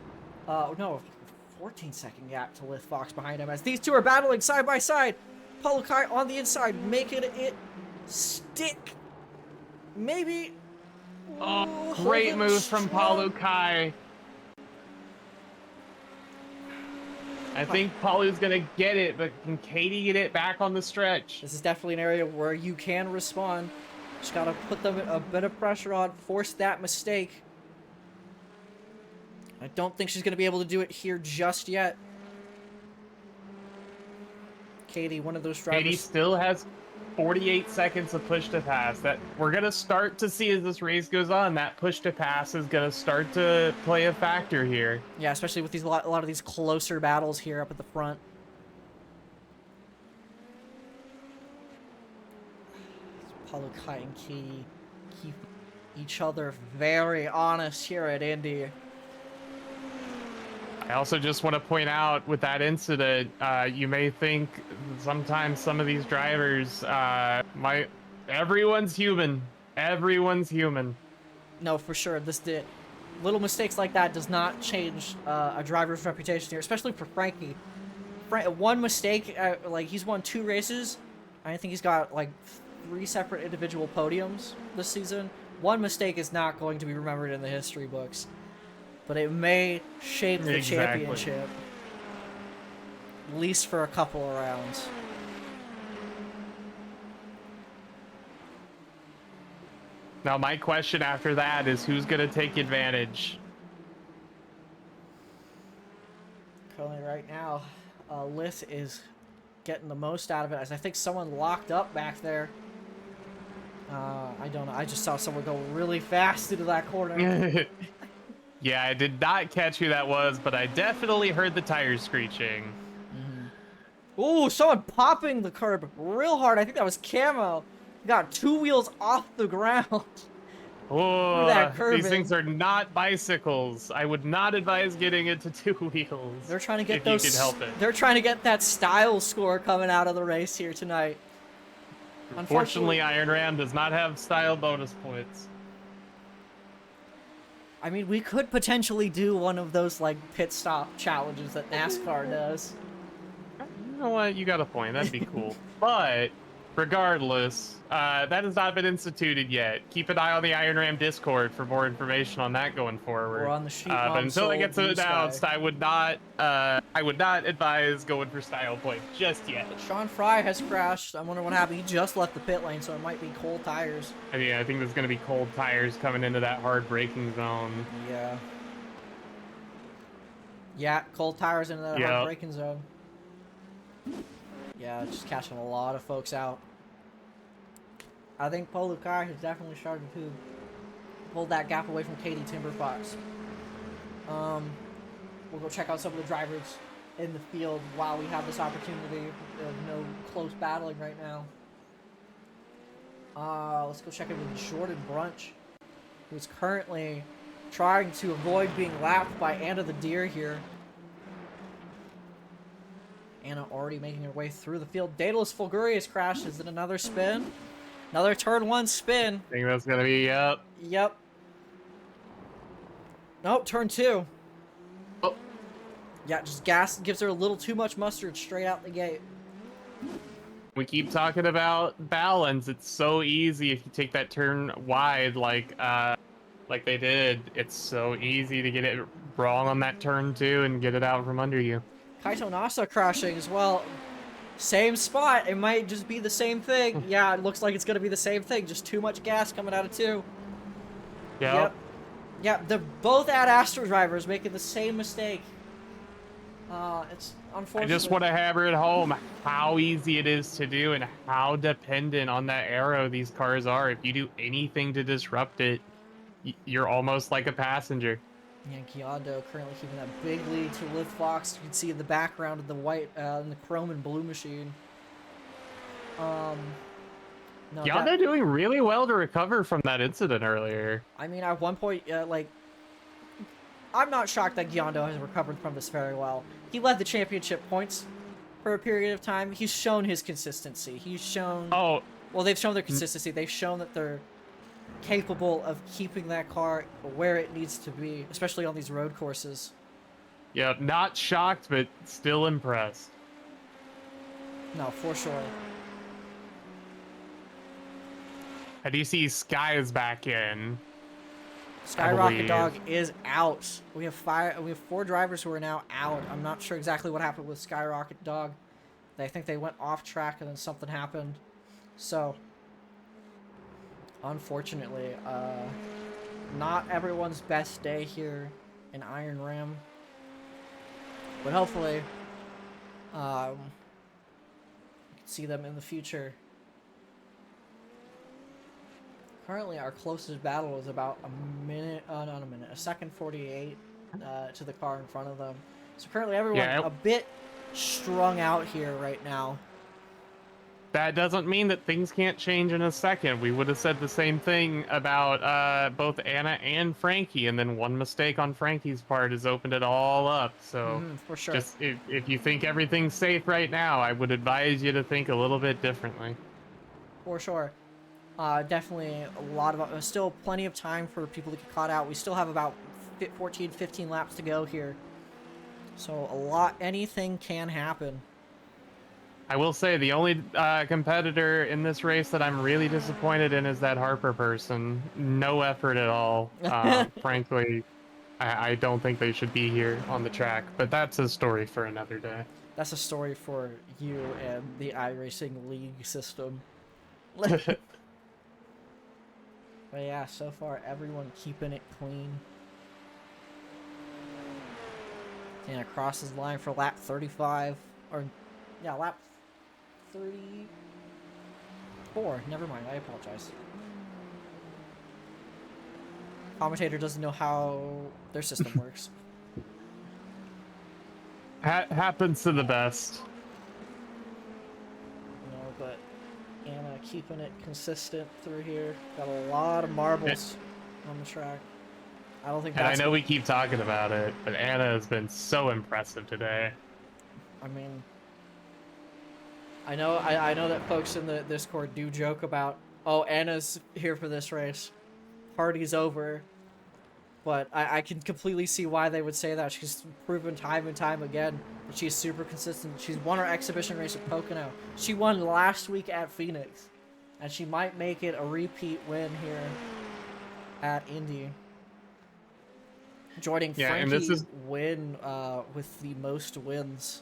14-second gap to Liv Fox behind him as these two are battling side by side. Paul Lukai on the inside, making it stick. Maybe. Oh, great move from Paul Lukai. I think Paulu's going to get it, but can Katie get it back on the stretch? This is definitely an area where you can respond. Just got to put them a bit of pressure on, force that mistake. I don't think she's going to be able to do it here just yet. Katie, one of those drivers. Katie still has 48 seconds of push to pass. That we're going to start to see as this race goes on. That push to pass is going to start to play a factor here. Yeah, especially with these a lot of these closer battles here up at the front. Paulo Kai and Katie keep each other very honest here at Indy. I also just want to point out with that incident, you may think sometimes some of these drivers everyone's human. Everyone's human. No, for sure. little mistakes like that does not change a driver's reputation here, especially for Frankie. One mistake, like he's won 2 races. I think he's got like 3 separate individual podiums this season. One mistake is not going to be remembered in the history books, but it may shape the championship, at least for a couple of rounds. Now, my question after that is who's going to take advantage? Currently, right now, Lith is getting the most out of it, as I think someone locked up back there. I don't know. I just saw someone go really fast into that corner. Yeah, I did not catch who that was, but I definitely heard the tires screeching. Ooh, someone popping the curb real hard. I think that was Camo. Got 2 wheels off the ground. Oh, that curve these things are not bicycles. I would not advise getting into 2 wheels. They're trying to get if those. You can help it. They're trying to get that style score coming out of the race here tonight. Unfortunately, Iron Ram does not have style bonus points. I mean, we could potentially do one of those like pit stop challenges that NASCAR does. You know what? You got a point. That'd be cool. But regardless, that has not been instituted yet. Keep an eye on the Iron Ram Discord for more information on that going forward. Or on the sheet. But until it gets announced, I would not advise going for style points just yet. Sean Fry has crashed. I wonder what happened. He just left the pit lane, so it might be cold tires. I think there's going to be cold tires coming into that hard braking zone. Yeah. Yeah, cold tires into that hard braking zone. Yeah, just catching a lot of folks out. I think Polukai has definitely started to pull that gap away from Katie Timberfox. We'll go check out some of the drivers in the field while we have this opportunity of no close battling right now. Let's go check in with Jordan Brunch, who's currently trying to avoid being lapped by Anna the Deer here. Anna already making her way through the field. Daedalus Fulgurius crashes in another spin. Another turn 1 spin. I think that's going to be, yep. Yep. Nope, turn 2. Oh. Yeah, just gas gives her a little too much mustard straight out the gate. We keep talking about balance. It's so easy if you take that turn wide like they did. It's so easy to get it wrong on that turn 2 and get it out from under you. Kaito Nasa crashing as well. Same spot. It might just be the same thing. Yeah, it looks like it's going to be the same thing. Just too much gas coming out of 2. Yep. Yep, they're both at Astro drivers making the same mistake. It's unfortunate. I just want to hammer it home how easy it is to do and how dependent on that arrow these cars are. If you do anything to disrupt it, you're almost like a passenger. Yeah, Giondo currently keeping that big lead to Liv Fox. You can see in the background of the white, and the chrome and blue machine. No, Giondo doing really well to recover from that incident earlier. I mean, at one point, I'm not shocked that Giondo has recovered from this very well. He led the championship points for a period of time. He's shown his consistency. He's shown... Oh. Well, they've shown their consistency. They've shown that they're capable of keeping that car where it needs to be, especially on these road courses. Yeah, not shocked, but still impressed. No, for sure. I do see Sky is back in. Skyrocket Dog is out. We have 4 drivers who are now out. I'm not sure exactly what happened with Skyrocket Dog. I think they went off track and then something happened. So, unfortunately, not everyone's best day here in Iron Ram. But hopefully, we can see them in the future. Currently, our closest battle is about a second 48 to the car in front of them. So currently, everyone a bit strung out here right now. That doesn't mean that things can't change in a second. We would have said the same thing about both Anna and Frankie, and then one mistake on Frankie's part has opened it all up. So for sure. Just if you think everything's safe right now, I would advise you to think a little bit differently. For sure. Definitely a lot of still plenty of time for people to get caught out. We still have about 14, 15 laps to go here. So anything can happen. I will say the only competitor in this race that I'm really disappointed in is that Harper person. No effort at all. Frankly, I don't think they should be here on the track, but that's a story for another day. That's a story for you and the iRacing League system. But yeah, so far everyone keeping it clean. And crosses the line for lap 35. Or, yeah, lap 34. Never mind, I apologize. Commentator doesn't know how their system works. Happens to the best. But Anna keeping it consistent through here. Got a lot of marbles on the track. I don't think And I that's... know we keep talking about it, but Anna has been so impressive today. I mean, I know that folks in the Discord do joke about, oh, Anna's here for this race. Party's over. But I can completely see why they would say that. She's proven time and time again that she's super consistent. She's won her exhibition race at Pocono. She won last week at Phoenix. And she might make it a repeat win here at Indy. Joining Frankie Wynn with the most wins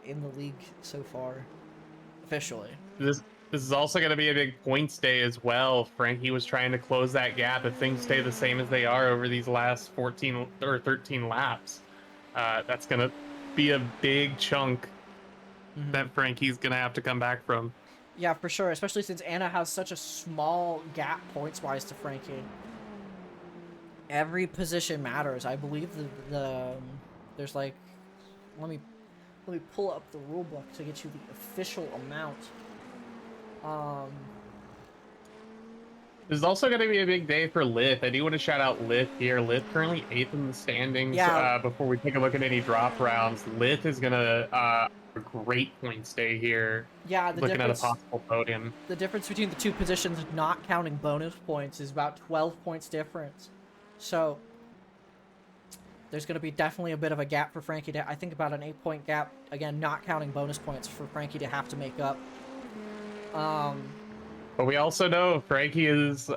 in the league so far, officially. This is also going to be a big points day as well. Frankie was trying to close that gap if things stay the same as they are over these last 14 or 13 laps. That's going to be a big chunk that Frankie's going to have to come back from. Yeah, for sure, especially since Anna has such a small gap points-wise to Frankie. Every position matters. I believe there's like, let me pull up the rule book to get you the official amount. This is also going to be a big day for Lith. I do want to shout out Lith here. Lith currently 8th in the standings. Yeah. Before we take a look at any drop rounds, Lith is going to a great points day here. Yeah, looking at a possible podium. The difference between the two positions, not counting bonus points, is about 12 points difference. So there's going to be definitely a bit of a gap for Frankie to, I think about an 8-point gap, again, not counting bonus points for Frankie to have to make up. But we also know Frankie is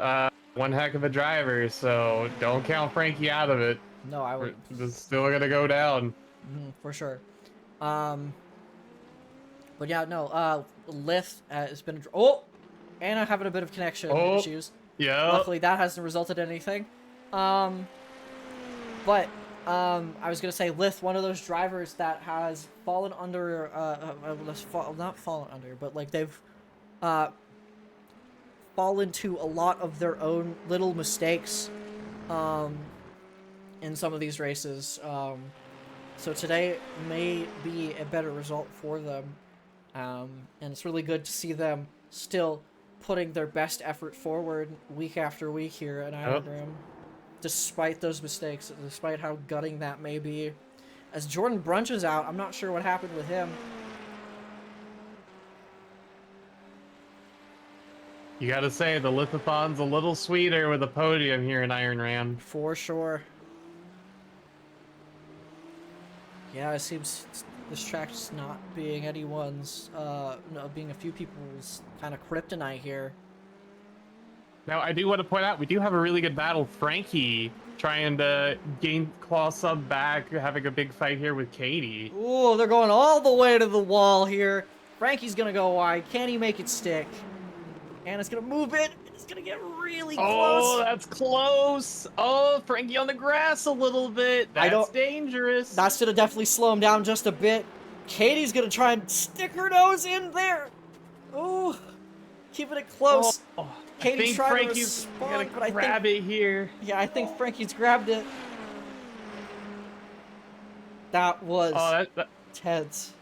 one heck of a driver, so don't count Frankie out of it. No, I would. It's still going to go down. For sure. But yeah, no, Lith has been... Oh! Anna having a bit of connection issues. Yeah. Luckily, that hasn't resulted in anything. But I was gonna say Lith, one of those drivers that has fallen under, not fallen under, but like they've fallen to a lot of their own little mistakes in some of these races. So today may be a better result for them, and it's really good to see them still putting their best effort forward week after week here at Iron Room. Despite those mistakes, despite how gutting that may be. As Jordan Brunch is out, I'm not sure what happened with him. You gotta say, the Lithathon's a little sweeter with a podium here in Iron Ram. For sure. Yeah, it seems this track's not being anyone's, being a few people's kind of kryptonite here. Now, I do want to point out, we do have a really good battle. Frankie trying to gain claw sub back, having a big fight here with Katie. Ooh, they're going all the way to the wall here. Frankie's going to go wide. Can he make it stick? And it's going to move it. It's going to get really close. Oh, that's close. Oh, Frankie on the grass a little bit. That's dangerous. That's going to definitely slow him down just a bit. Katie's going to try and stick her nose in there. Ooh, keeping it close. Oh. Katie's trying Frankie's to respond, gonna grab it here. Yeah, I think Frankie's grabbed it. That was tense.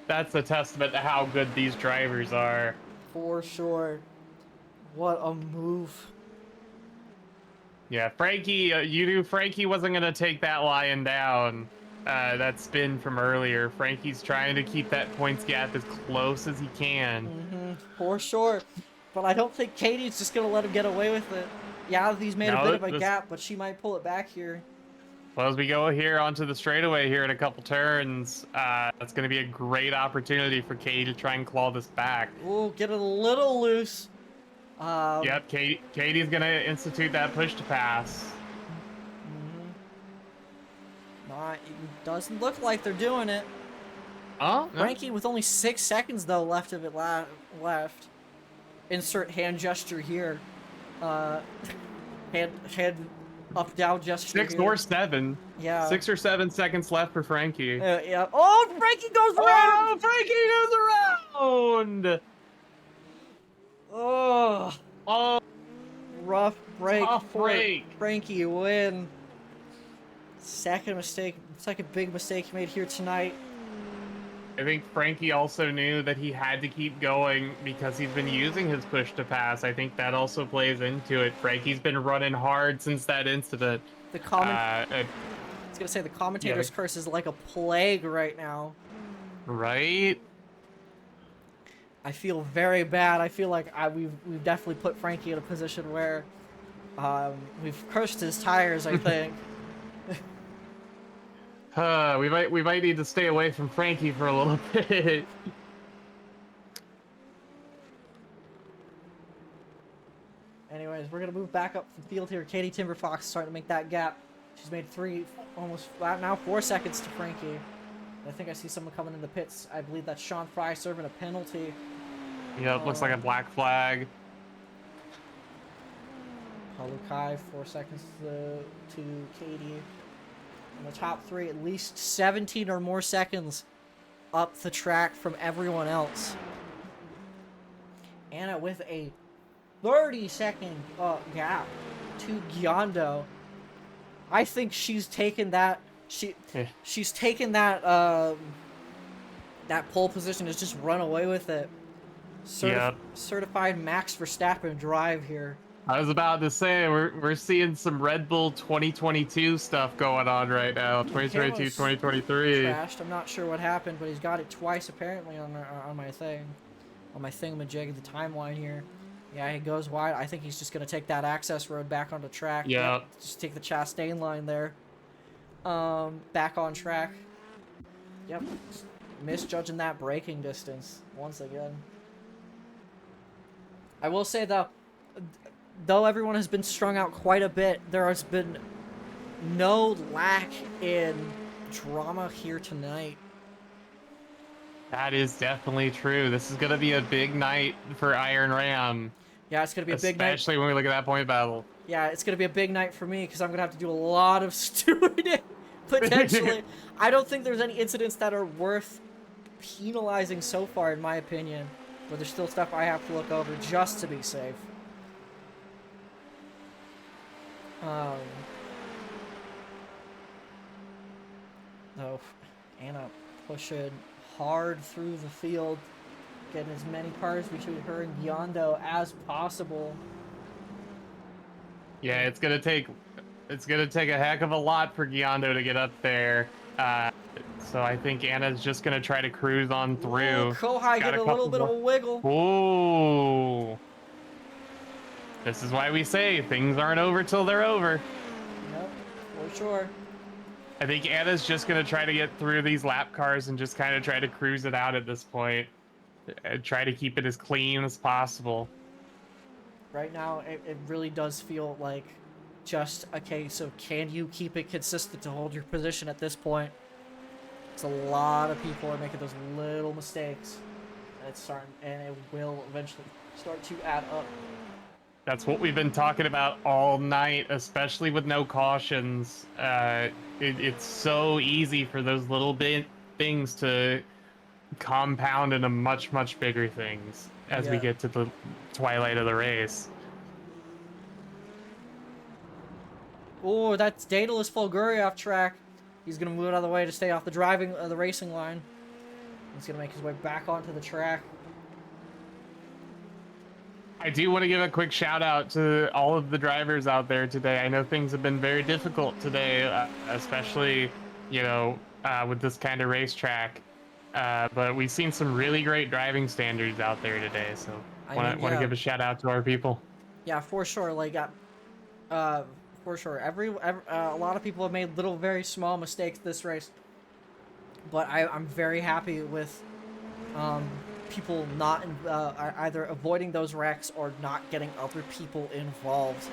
That's a testament to how good these drivers are. For sure. What a move. Yeah, Frankie, you knew Frankie wasn't gonna take that lion down. That spin from earlier. Frankie's trying to keep that points gap as close as he can. For sure. But I don't think Katie's just going to let him get away with it. Yeah, he's made a Now bit of a this, gap, but she might pull it back here. well, as we go here onto the straightaway here in a couple turns, it's going to be a great opportunity for Katie to try and claw this back. Ooh, get it a little loose. Yep, Katie's going to institute that push to pass. It doesn't look like they're doing it. Oh, no. Frankie with only 6 seconds though left of it left. Insert hand gesture here. Hand up down gesture. 6 here. or 7. Yeah. 6 or 7 seconds left for Frankie. Yeah. Oh, Frankie goes around. Oh, Frankie goes around. Oh. Oh, Rough break. tough break. Frankie win. Second big mistake he made here tonight. I think Frankie also knew that he had to keep going because he's been using his push to pass. I think that also plays into it. Frankie's been running hard since that incident. I was gonna say the commentator's curse is like a plague right now. Right? I feel very bad. I feel like we've definitely put Frankie in a position where we've cursed his tires, I think. We might need to stay away from Frankie for a little bit. Anyways, we're gonna move back up the field here. Katie Timberfox starting to make that gap. She's made almost 4 seconds to Frankie. I think I see someone coming in the pits. I believe that's Sean Fry serving a penalty. Yep, looks like a black flag. Palukai, 4 seconds to Katie. In the top 3, at least 17 or more seconds up the track from everyone else. Anna with a 30-second gap to Giondo. I think she's taken that. She's taken that that pole position, has just run away with it. Certified Max Verstappen drive here. I was about to say, we're seeing some Red Bull 2022 stuff going on right now. 2022, 2023. Crashed. I'm not sure what happened, but he's got it twice apparently on my thing. On my thingamajig, the timeline here. Yeah, he goes wide. I think he's just going to take that access road back onto track. Yeah. Just take the Chastain line there. Back on track. Yep. Misjudging that braking distance once again. I will say though everyone has been strung out quite a bit, there has been no lack in drama here tonight. That is definitely true. This is going to be a big night for Iron Ram. Yeah, it's going to be a big night. Especially when we look at that point battle. Yeah, it's going to be a big night for me because I'm going to have to do a lot of stewarding, potentially. I don't think there's any incidents that are worth penalizing so far, in my opinion. But there's still stuff I have to look over just to be safe. Oh, Anna pushing hard through the field, getting as many cars between her and Giondo as possible. Yeah, it's gonna take a heck of a lot for Giondo to get up there. So I think Anna's just gonna try to cruise on through. Ooh, Kohai get a little bit of a wiggle. Ooh. This is why we say things aren't over till they're over. Yep, for sure. I think Anna's just going to try to get through these lap cars and just kind of try to cruise it out at this point. Try to keep it as clean as possible. Right now, it really does feel like just a case of can you keep it consistent to hold your position at this point. It's a lot of people are making those little mistakes. And it will eventually start to add up. That's what we've been talking about all night, especially with no cautions. It's so easy for those little things to compound into much, much bigger things as we get to the twilight of the race. Oh, that's Daedalus Fulguri off track. He's going to move it out of the way to stay off the racing line. He's going to make his way back onto the track. I do want to give a quick shout out to all of the drivers out there today. I know things have been very difficult today, especially, with this kind of racetrack. But we've seen some really great driving standards out there today. So I want to give a shout out to our people. Yeah, for sure. For sure. A lot of people have made little, very small mistakes this race, but I'm very happy with people not either avoiding those wrecks or not getting other people involved.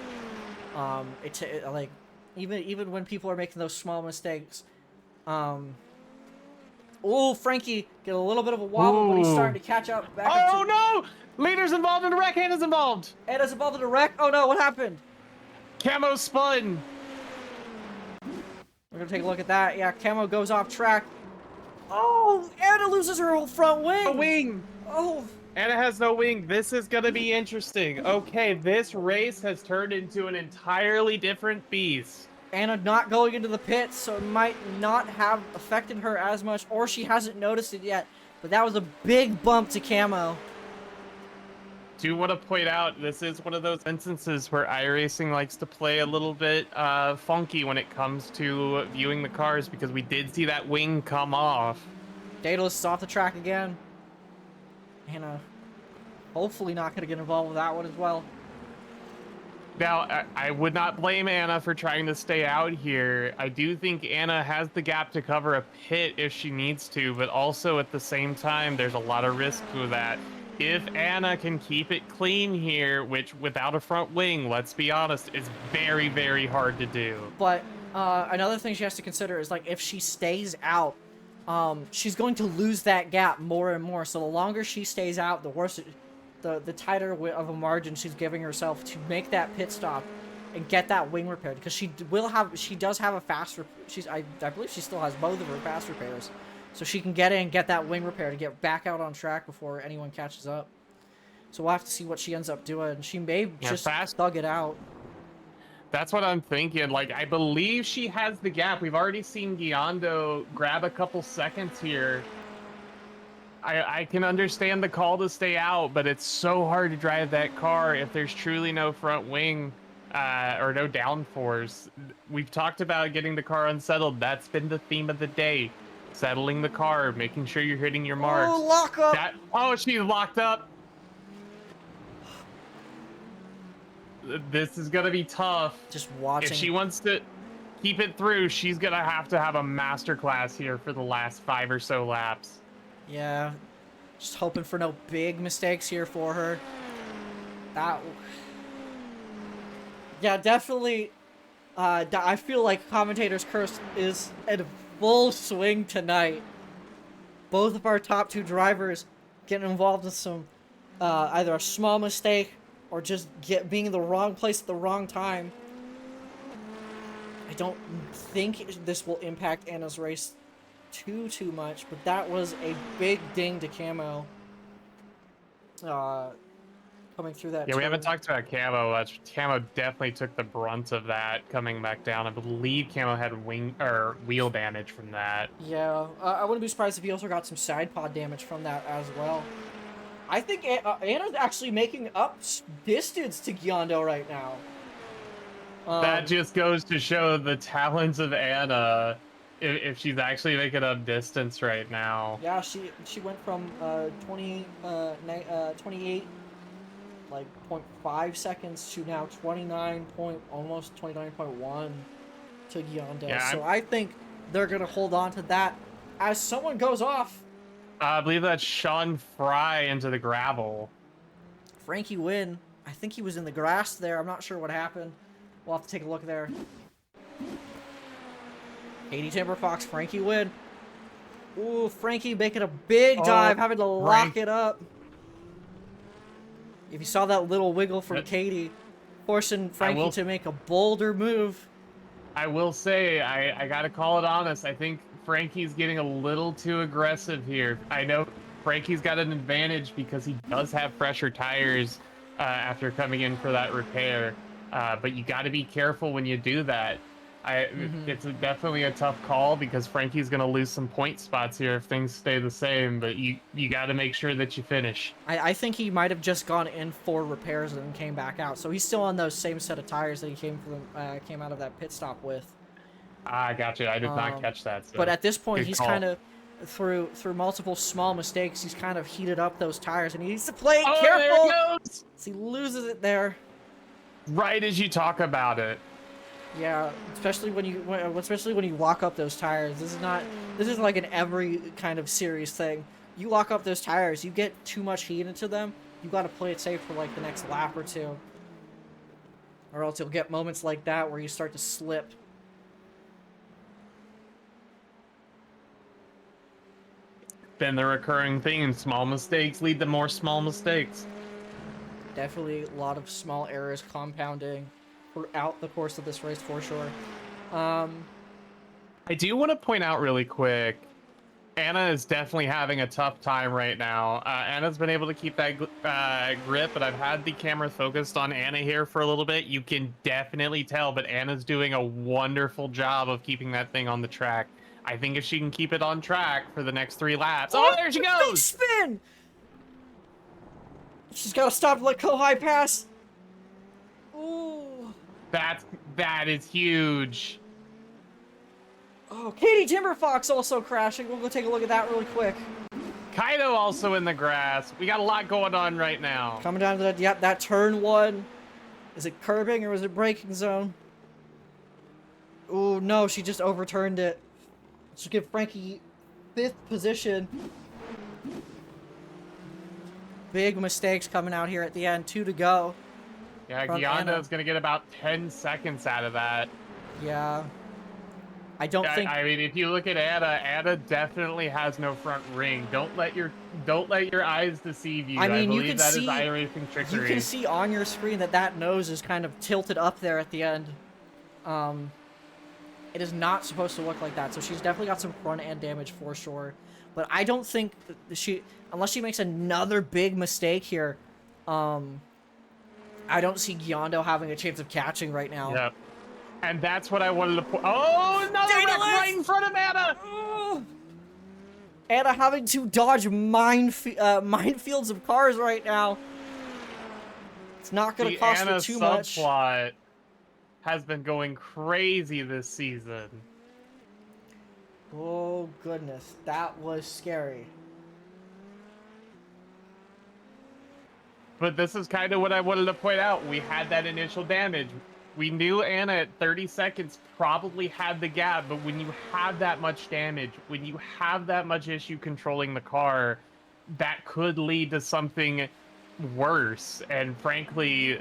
Like even when people are making those small mistakes. Oh, Frankie get a little bit of a wobble, but he's starting to catch up back up to. Oh no! Leader's involved in the wreck. Anna's involved. Anna's involved in a wreck. Oh no, what happened? Camo spun. We're gonna take a look at that. Yeah, Camo goes off track. Oh, Anna loses her whole front wing. A wing. Oh. Anna has no wing. This is gonna be interesting. Okay, this race has turned into an entirely different beast. Anna not going into the pits, so it might not have affected her as much, or she hasn't noticed it yet. But that was a big bump to Camo. Do want to point out, this is one of those instances where iRacing likes to play a little bit funky when it comes to viewing the cars, because we did see that wing come off. Daedalus is off the track again. Anna hopefully not going to get involved with that one as well. Now, I would not blame Anna for trying to stay out here. I do think Anna has the gap to cover a pit if she needs to, but also at the same time, there's a lot of risk with that. If Anna can keep it clean here, which without a front wing, let's be honest, is very, very hard to do. But another thing she has to consider is, like, if she stays out, she's going to lose that gap more and more. So the longer she stays out, the worse the tighter of a margin she's giving herself to make that pit stop and get that wing repaired, because she does have a fast I believe she still has both of her fast repairs, so she can get in and get that wing repaired and get back out on track before anyone catches up. So we'll have to see what she ends up doing. She may just thug it out. That's what I'm thinking. Like, I believe she has the gap. We've already seen Giondo grab a couple seconds here. I can understand the call to stay out, but it's so hard to drive that car if there's truly no front wing or no downforce. We've talked about getting the car unsettled. That's been the theme of the day. Settling the car, making sure you're hitting your marks. Oh, lock up! Oh, she's locked up. This is going to be tough. Just watching. If she wants to keep it through, she's going to have a masterclass here for the last 5 or so laps. Yeah, just hoping for no big mistakes here for her. Yeah, definitely. I feel like commentator's curse is in full swing tonight. Both of our top 2 drivers getting involved in some either a small mistake or just being in the wrong place at the wrong time. I don't think this will impact Anna's race too much, but that was a big ding to Camo coming through that Yeah, turn. we haven't talked about Camo much. Camo definitely took the brunt of that coming back down. I believe Camo had wheel damage from that. Yeah, I wouldn't be surprised if he also got some side pod damage from that as well. I think Anna's actually making up distance to Giondo right now. That just goes to show the talents of Anna. If she's actually making up distance right now. Yeah, she went from 28 like 0.5 seconds to now 29 point, almost 29.1 to Giondo. Yeah, so I think they're gonna hold on to that as someone goes off. I believe that's Sean Fry into the gravel. Frankie Wynn, I think he was in the grass there. I'm not sure what happened. We'll have to take a look there. Katie Timberfox, Frankie Wynn. Ooh, Frankie making a big dive, having to lock it up. If you saw that little wiggle from Katie, forcing Frankie to make a bolder move. I will say, I gotta call it honest. I think Frankie's getting a little too aggressive here. I know Frankie's got an advantage because he does have fresher tires after coming in for that repair. But you got to be careful when you do that. It's definitely a tough call because Frankie's going to lose some point spots here if things stay the same, but you got to make sure that you finish. I think he might have just gone in for repairs and then came back out. So he's still on those same set of tires that he came out of that pit stop with. I gotcha. I did not catch that. So but at this point, he's call. kind of, through multiple small mistakes, he's kind of heated up those tires and he needs to play it careful. There it goes. So he loses it there. right as you talk about it. Yeah, especially when you lock up those tires. This isn't like an every kind of serious thing. You lock up those tires, you get too much heat into them. You got to play it safe for like the next lap or two, or else you'll get moments like that where you start to slip. Then the recurring theme: small mistakes lead to more small mistakes. Definitely a lot of small errors compounding throughout the course of this race for sure. I do want to point out really quick, Anna is definitely having a tough time right now. Anna's been able to keep that grip, but I've had the camera focused on Anna here for a little bit. You can definitely tell, but Anna's doing a wonderful job of keeping that thing on the track. I think if she can keep it on track for the next 3 laps. Oh, there she Big goes! spin! She's got to stop to let Kohai pass. Ooh. That is huge. Oh, Katie Timberfox also crashing. We'll go take a look at that really quick. Kaido also in the grass. We got a lot going on right now. Coming down to that, yep, that turn one. Is it curbing or was it braking zone? Oh no, she just overturned it. Should give Frankie 5th position. Big mistakes coming out here at the end. 2 to go. Yeah, Giondo's gonna get about 10 seconds out of that. Yeah. I don't think. I mean, if you look at Anna definitely has no front ring. Don't let your eyes deceive you. I mean, I you believe can that see is iRacing trickery. you can see on your screen that nose is kind of tilted up there at the end. It is not supposed to look like that, so she's definitely got some front end damage for sure. But I don't think that unless she makes another big mistake here, I don't see Giondo having a chance of catching right now. Yep. And that's what I wanted to put. Oh, another wreck right in front of Anna! Oh. Anna having to dodge minefields of cars right now. It's not going to cost Anna her too much. subplot has been going crazy this season. Oh, goodness. That was scary. But this is kind of what I wanted to point out. We had that initial damage. We knew Anna at 30 seconds probably had the gap, but when you have that much damage, when you have that much issue controlling the car, that could lead to something worse. And frankly,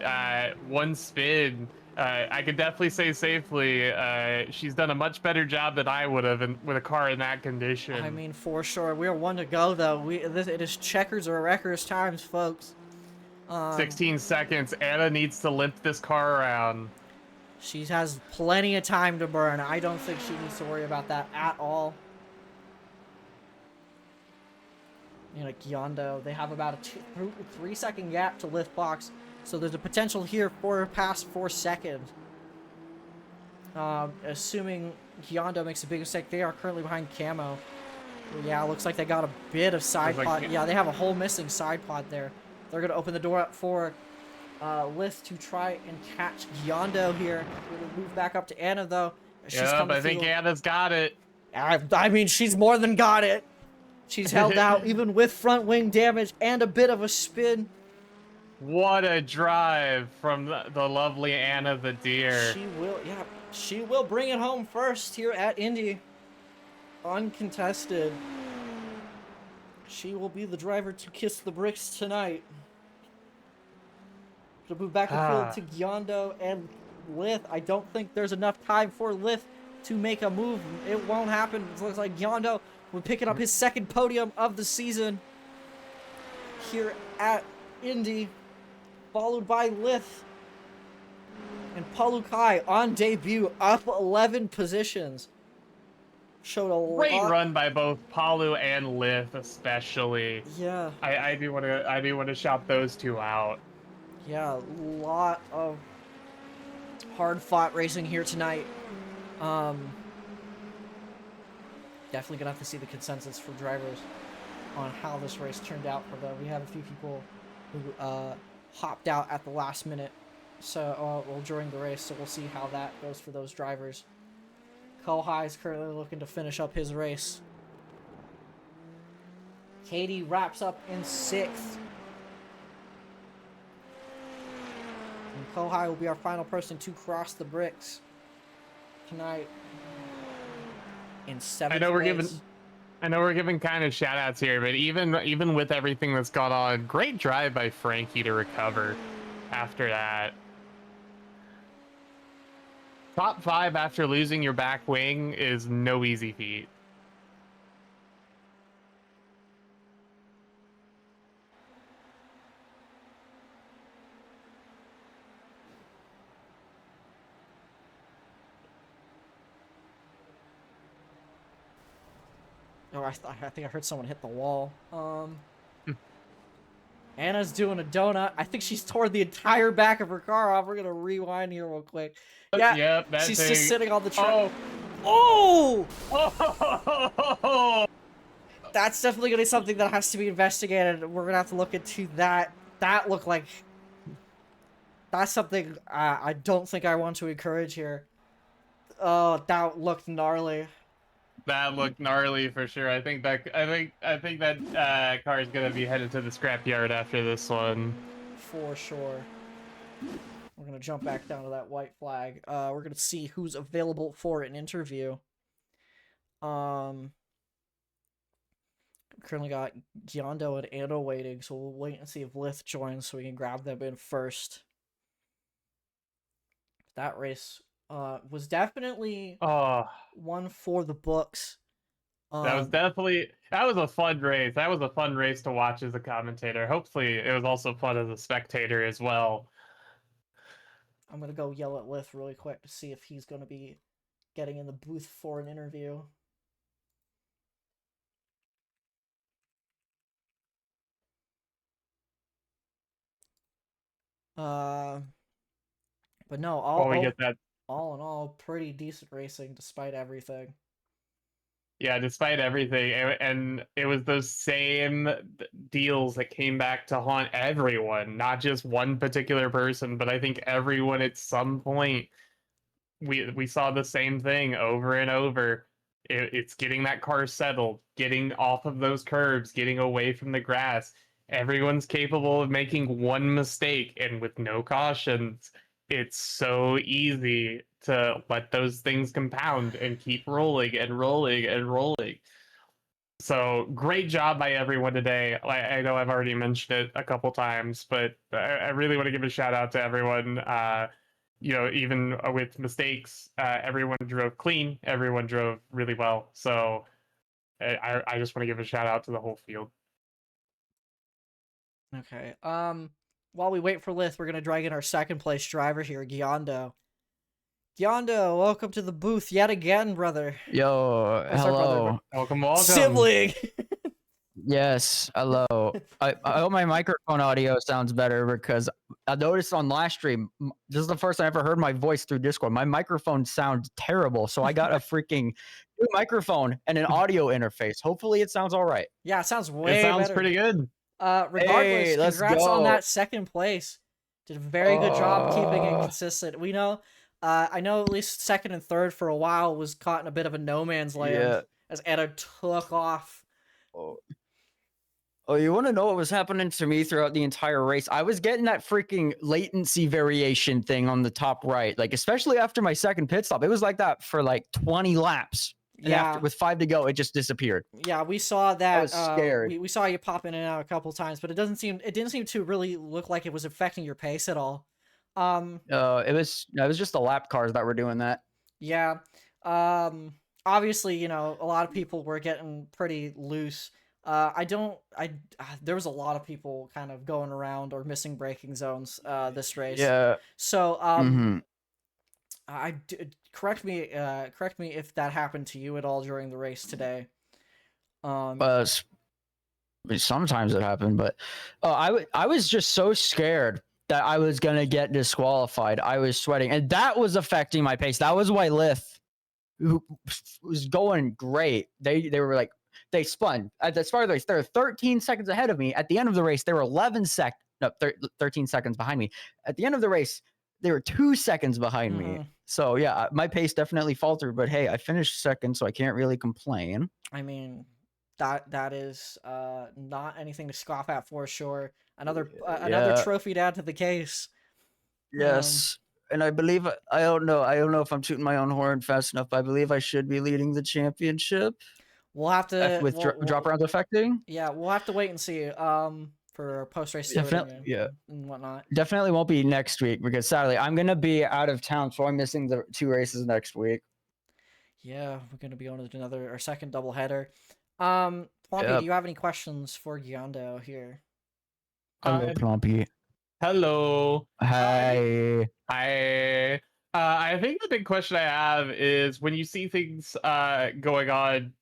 one spin, I could definitely say safely, she's done a much better job than I would have with a car in that condition. I mean, for sure. We are 1 to go, though. It is checkers or wreckers times, folks. 16 seconds. Anna needs to limp this car around. She has plenty of time to burn. I don't think she needs to worry about that at all. You know, Giondo, they have about a 3-second gap to lift box, so there's a potential here for past 4 seconds. Assuming Giondo makes a big mistake, they are currently behind Camo. Yeah, looks like they got a bit of side pod. Yeah, they have a whole missing side pod there. They're going to open the door up for Lith to try and catch Giondo here. We're going to move back up to Anna, though. Yeah, but I think Anna's got it. I mean, she's more than got it. She's held out, even with front wing damage and a bit of a spin. What a drive from the lovely Anna the Deer. She will bring it home first here at Indy. Uncontested. She will be the driver to kiss the bricks tonight. To move back and field to Giondo and Lith. I don't think there's enough time for Lith to make a move. It won't happen. It looks like Giondo will pick up his 2nd podium of the season here at Indy, followed by Lith and Palukai on debut, up 11 positions. Showed a great run by both Palu and Lith, especially. Yeah. I do want to shout those two out. Yeah, a lot of hard-fought racing here tonight. Definitely gonna have to see the consensus for drivers on how this race turned out for them. We have a few people who hopped out at the last minute, so well, during the race. So we'll see how that goes for those drivers. Kohai is currently looking to finish up his race. Katie wraps up in 6th. And Kohai will be our final person to cross the bricks tonight in 7th place. I know we're giving kind of shout outs here, but even with everything that's gone on, great drive by Frankie to recover after that. Top 5 after losing your back wing is no easy feat. Oh, I think I heard someone hit the wall. Anna's doing a donut. I think she's tore the entire back of her car off. We're gonna rewind here real quick. Yeah, Yep, that she's thing. just sitting on the track. Oh! Oh! That's definitely gonna be something that has to be investigated. We're gonna have to look into that. That looked like... That's something I don't think I want to encourage here. Oh, that looked gnarly. That looked gnarly for sure. I think that car is gonna be headed to the scrapyard after this one. For sure. We're gonna jump back down to that white flag. We're gonna see who's available for an interview. Currently got Giondo and Anno waiting, so we'll wait and see if Lith joins so we can grab them in first. That race was definitely one for the books. That was a fun race. That was a fun race to watch as a commentator. Hopefully, it was also fun as a spectator as well. I'm gonna go yell at Lith really quick to see if he's gonna be getting in the booth for an interview. But no, all in all, pretty decent racing despite everything. Yeah, despite everything, and it was those same deals that came back to haunt everyone, not just one particular person, but I think everyone at some point. We saw the same thing over and over. It's getting that car settled, getting off of those curbs, getting away from the grass. Everyone's capable of making one mistake, and with no cautions, it's so easy to let those things compound and keep rolling and rolling and rolling. So great job by everyone today. I know I've already mentioned it a couple times, but I really want to give a shout out to everyone. Even with mistakes, everyone drove clean. Everyone drove really well. So I just want to give a shout out to the whole field. Okay. While we wait for Lith, we're gonna drag in our second place driver here, Giondo. Giondo, welcome to the booth yet again, brother. Yo, hello. Welcome. Sibling. Yes, hello. I hope my microphone audio sounds better because I noticed on last stream, this is the first time I ever heard my voice through Discord. My microphone sounds terrible, so I got a freaking new microphone and an audio interface. Hopefully it sounds all right. Yeah, it sounds way It sounds better. pretty good. Regardless, congrats on that second place. Did a very good job keeping it consistent. We know, I know at least second and third for a while was caught in a bit of a no man's land as Anna took off. Oh, you want to know what was happening to me throughout the entire race? I was getting that freaking latency variation thing on the top right, like especially after my second pit stop. It was like that for like 20 laps. And after, with 5 to go, it just disappeared. Yeah, we saw that. I was scared. We saw you pop in and out a couple times, but it didn't seem to really look like it was affecting your pace at all. It was just the lap cars that were doing that. Yeah. Obviously, a lot of people were getting pretty loose. There was a lot of people kind of going around or missing braking zones this race. Yeah. So correct me if that happened to you at all during the race today. Sometimes it happened, but I was just so scared that I was gonna get disqualified. I was sweating, and that was affecting my pace. That was why Lith, who was going great, they were like. They spun at the start of the race. They were 13 seconds ahead of me. At the end of the race, they were 13 seconds behind me. At the end of the race, they were 2 seconds behind me. So yeah, my pace definitely faltered. But hey, I finished second, so I can't really complain. I mean, that is not anything to scoff at for sure. Another trophy to add to the case. Yes. And I believe I don't know if I'm shooting my own horn fast enough, but I believe I should be leading the championship We'll have to. with drop rounds affecting. Yeah, we'll have to wait and see. For post race stewarding Definitely, yeah. and whatnot. Definitely won't be next week because sadly I'm gonna be out of town, so I'm missing the 2 races next week. Yeah, we're gonna be on our second doubleheader. Plumpy, Yep. do you have any questions for Gyondo here? Hello, Plumpy. Hello. Hi. I think the big question I have is when you see things going on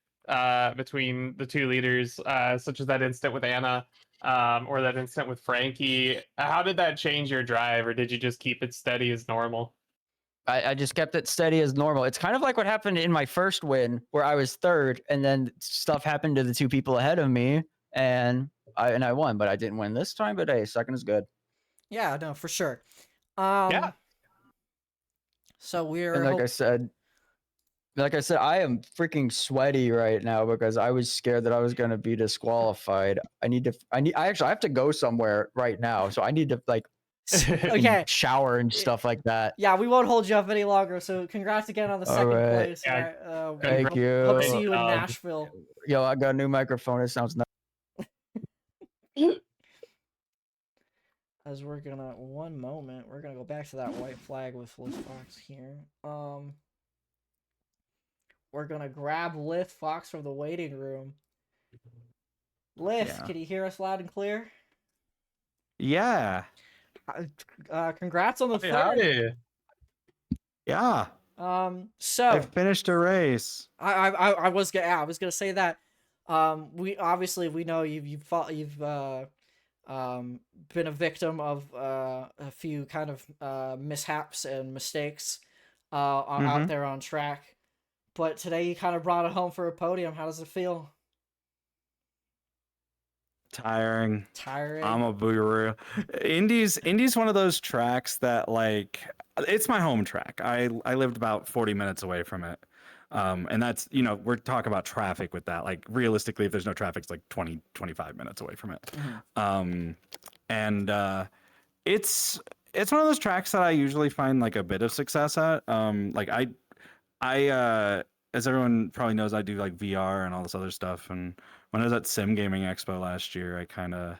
between the two leaders, such as that incident with Anna, or that incident with Frankie, how did that change your drive, or did you just keep it steady as normal? I just kept it steady as normal. It's kind of like what happened in my first win where I was third and then stuff happened to the 2 people ahead of me and I won, but I didn't win this time, but hey, second is good. Yeah, no, for sure. Yeah. So we're And like I said, I am freaking sweaty right now because I was scared that I was going to be disqualified. I have to go somewhere right now. So I need to like okay. shower and stuff like that. Yeah, we won't hold you up any longer. So congrats again on the second place. Yeah, Thank you. Hope to see you in Nashville. Yo, I got a new microphone. It sounds nice. As we're gonna one moment, we're gonna go back to that white flag with Liz Fox here. We're gonna grab Lith Fox from the waiting room. Lith, can you hear us loud and clear? Yeah. Congrats on the third. Howdy. Yeah. So I finished a race. I was gonna say that. We know you've been a victim of a few kind of mishaps and mistakes out there on track. But today you kind of brought it home for a podium. How does it feel? Tiring. I'm a boogaroo. Indy's one of those tracks that like it's my home track. I lived about 40 minutes away from it. And that's, we're talking about traffic with that. Like realistically, if there's no traffic, it's like 20, 25 minutes away from it. It's one of those tracks that I usually find like a bit of success at. Like I as everyone probably knows, I do like VR and all this other stuff. And when I was at Sim Gaming Expo last year, I kind of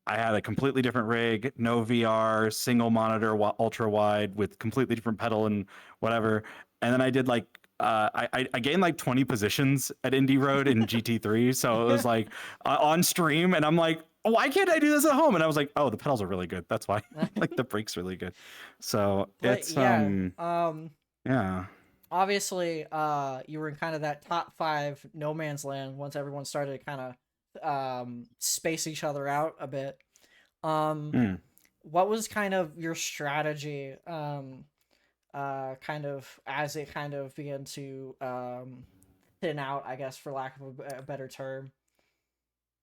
I had a completely different rig, no VR, single monitor, ultra wide with completely different pedal and whatever. And then I did like I gained like 20 positions at Indy Road in GT3. So it was like on stream, and I'm like, why can't I do this at home? And I was like, oh, the pedals are really good. That's why. Like the brakes really good. So it's yeah. Obviously, you were in kind of that top 5 no man's land once everyone started to kind of space each other out a bit. What was kind of your strategy kind of as it kind of began to thin out, I guess, for lack of a better term?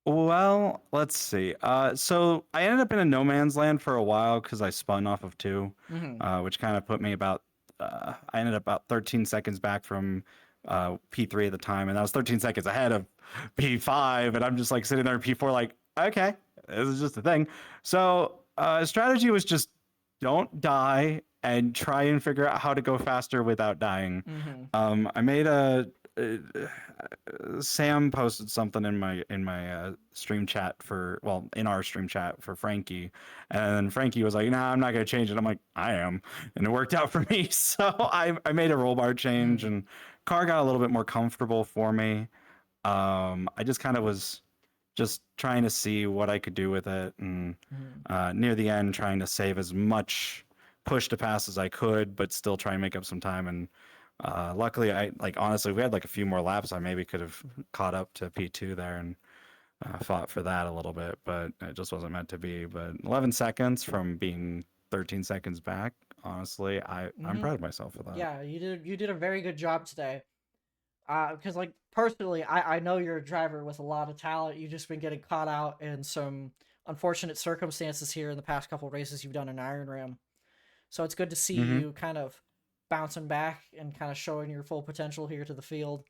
Well, let's see. So I ended up in a no man's land for a while because I spun off of 2, which kind of put me about I ended up about 13 seconds back from P3 at the time, and that was 13 seconds ahead of P5, and I'm just like sitting there in P4 like, okay, this is just a thing. So strategy was just don't die and try and figure out how to go faster without dying. I made Sam posted something in my stream chat in our stream chat for Frankie, and Frankie was like, nah, I'm not gonna change it. I'm like, I am, and it worked out for me. So I made a roll bar change, and car got a little bit more comfortable for me. I just kind of was just trying to see what I could do with it, and near the end trying to save as much push to pass as I could, but still try and make up some time. And luckily, honestly, if we had like a few more laps, I maybe could have caught up to P2 there and fought for that a little bit, but it just wasn't meant to be. But 11 seconds from being 13 seconds back, honestly, I'm proud of myself for that. Yeah, you did a very good job today. Because like personally, I know you're a driver with a lot of talent. You've just been getting caught out in some unfortunate circumstances here in the past couple of races you've done in Iron Ram. So it's good to see you kind of bouncing back and kind of showing your full potential here to the field.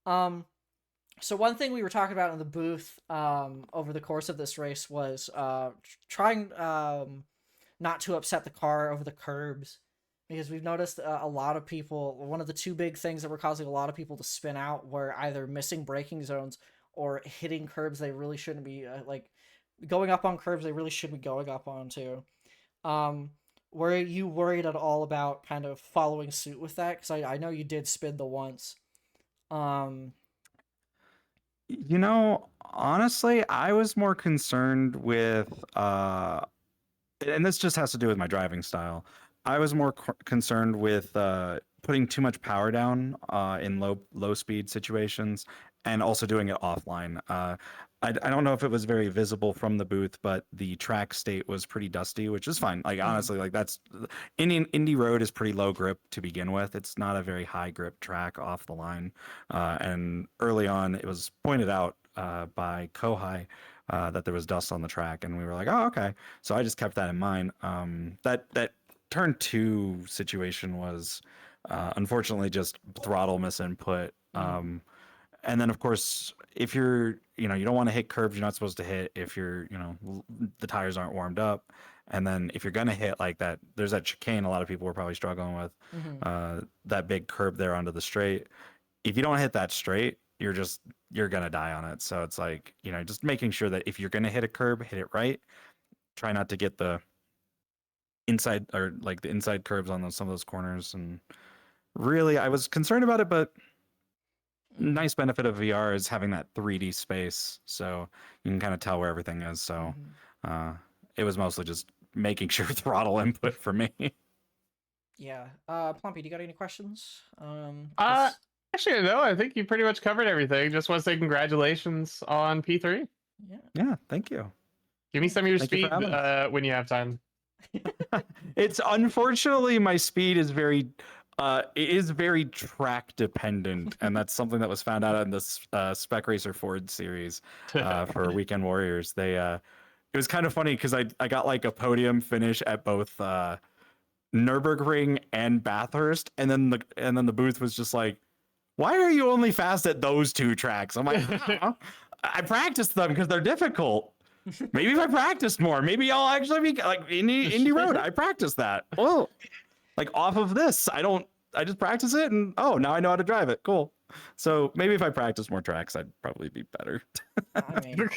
So one thing we were talking about in the booth over the course of this race was trying not to upset the car over the curbs, because we've noticed a lot of people. One of the two big things that were causing a lot of people to spin out were either missing braking zones or hitting curbs they really shouldn't be, like going up on curbs they really should be going up on too. Were you worried at all about kind of following suit with that? Because I know you did spin the once. You know, honestly, I was more concerned with and this just has to do with my driving style. I was more concerned with putting too much power down in low speed situations, and also doing it offline. I don't know if it was very visible from the booth, but the track state was pretty dusty, which is fine. Like honestly, like that's Indy Road is pretty low grip to begin with. It's not a very high grip track off the line, and early on it was pointed out by Kohai that there was dust on the track, and we were like, oh, okay. So I just kept that in mind. That turn 2 situation was unfortunately just throttle misinput. And then of course, if you're, you don't want to hit curbs you're not supposed to hit if you're, the tires aren't warmed up. And then if you're going to hit like that, there's that chicane a lot of people were probably struggling with, that big curb there onto the straight. If you don't hit that straight, you're going to die on it. So it's like, just making sure that if you're going to hit a curb, hit it right. Try not to get the inside or like the inside curbs on some of those corners. And really, I was concerned about it, but nice benefit of VR is having that 3D space, so you can kind of tell where everything is. So it was mostly just making sure throttle input for me. Yeah. Plumpy, do you got any questions? Actually, no, I think you pretty much covered everything. Just want to say congratulations on P3. Yeah, thank you. Give me some of your Thank you speed when you have time. It's unfortunately my speed is very it is very track dependent, and that's something that was found out in this Spec Racer Ford series for Weekend Warriors. They it was kind of funny because I got like a podium finish at both Nürburgring and Bathurst, and then the booth was just like, why are you only fast at those 2 tracks? I'm like, I practiced them because they're difficult. Maybe if I practiced more, maybe I'll actually be like Indy Road. I practiced that. Well, like off of this, I just practice it, and now I know how to drive it. Cool. So maybe if I practice more tracks, I'd probably be better. I mean,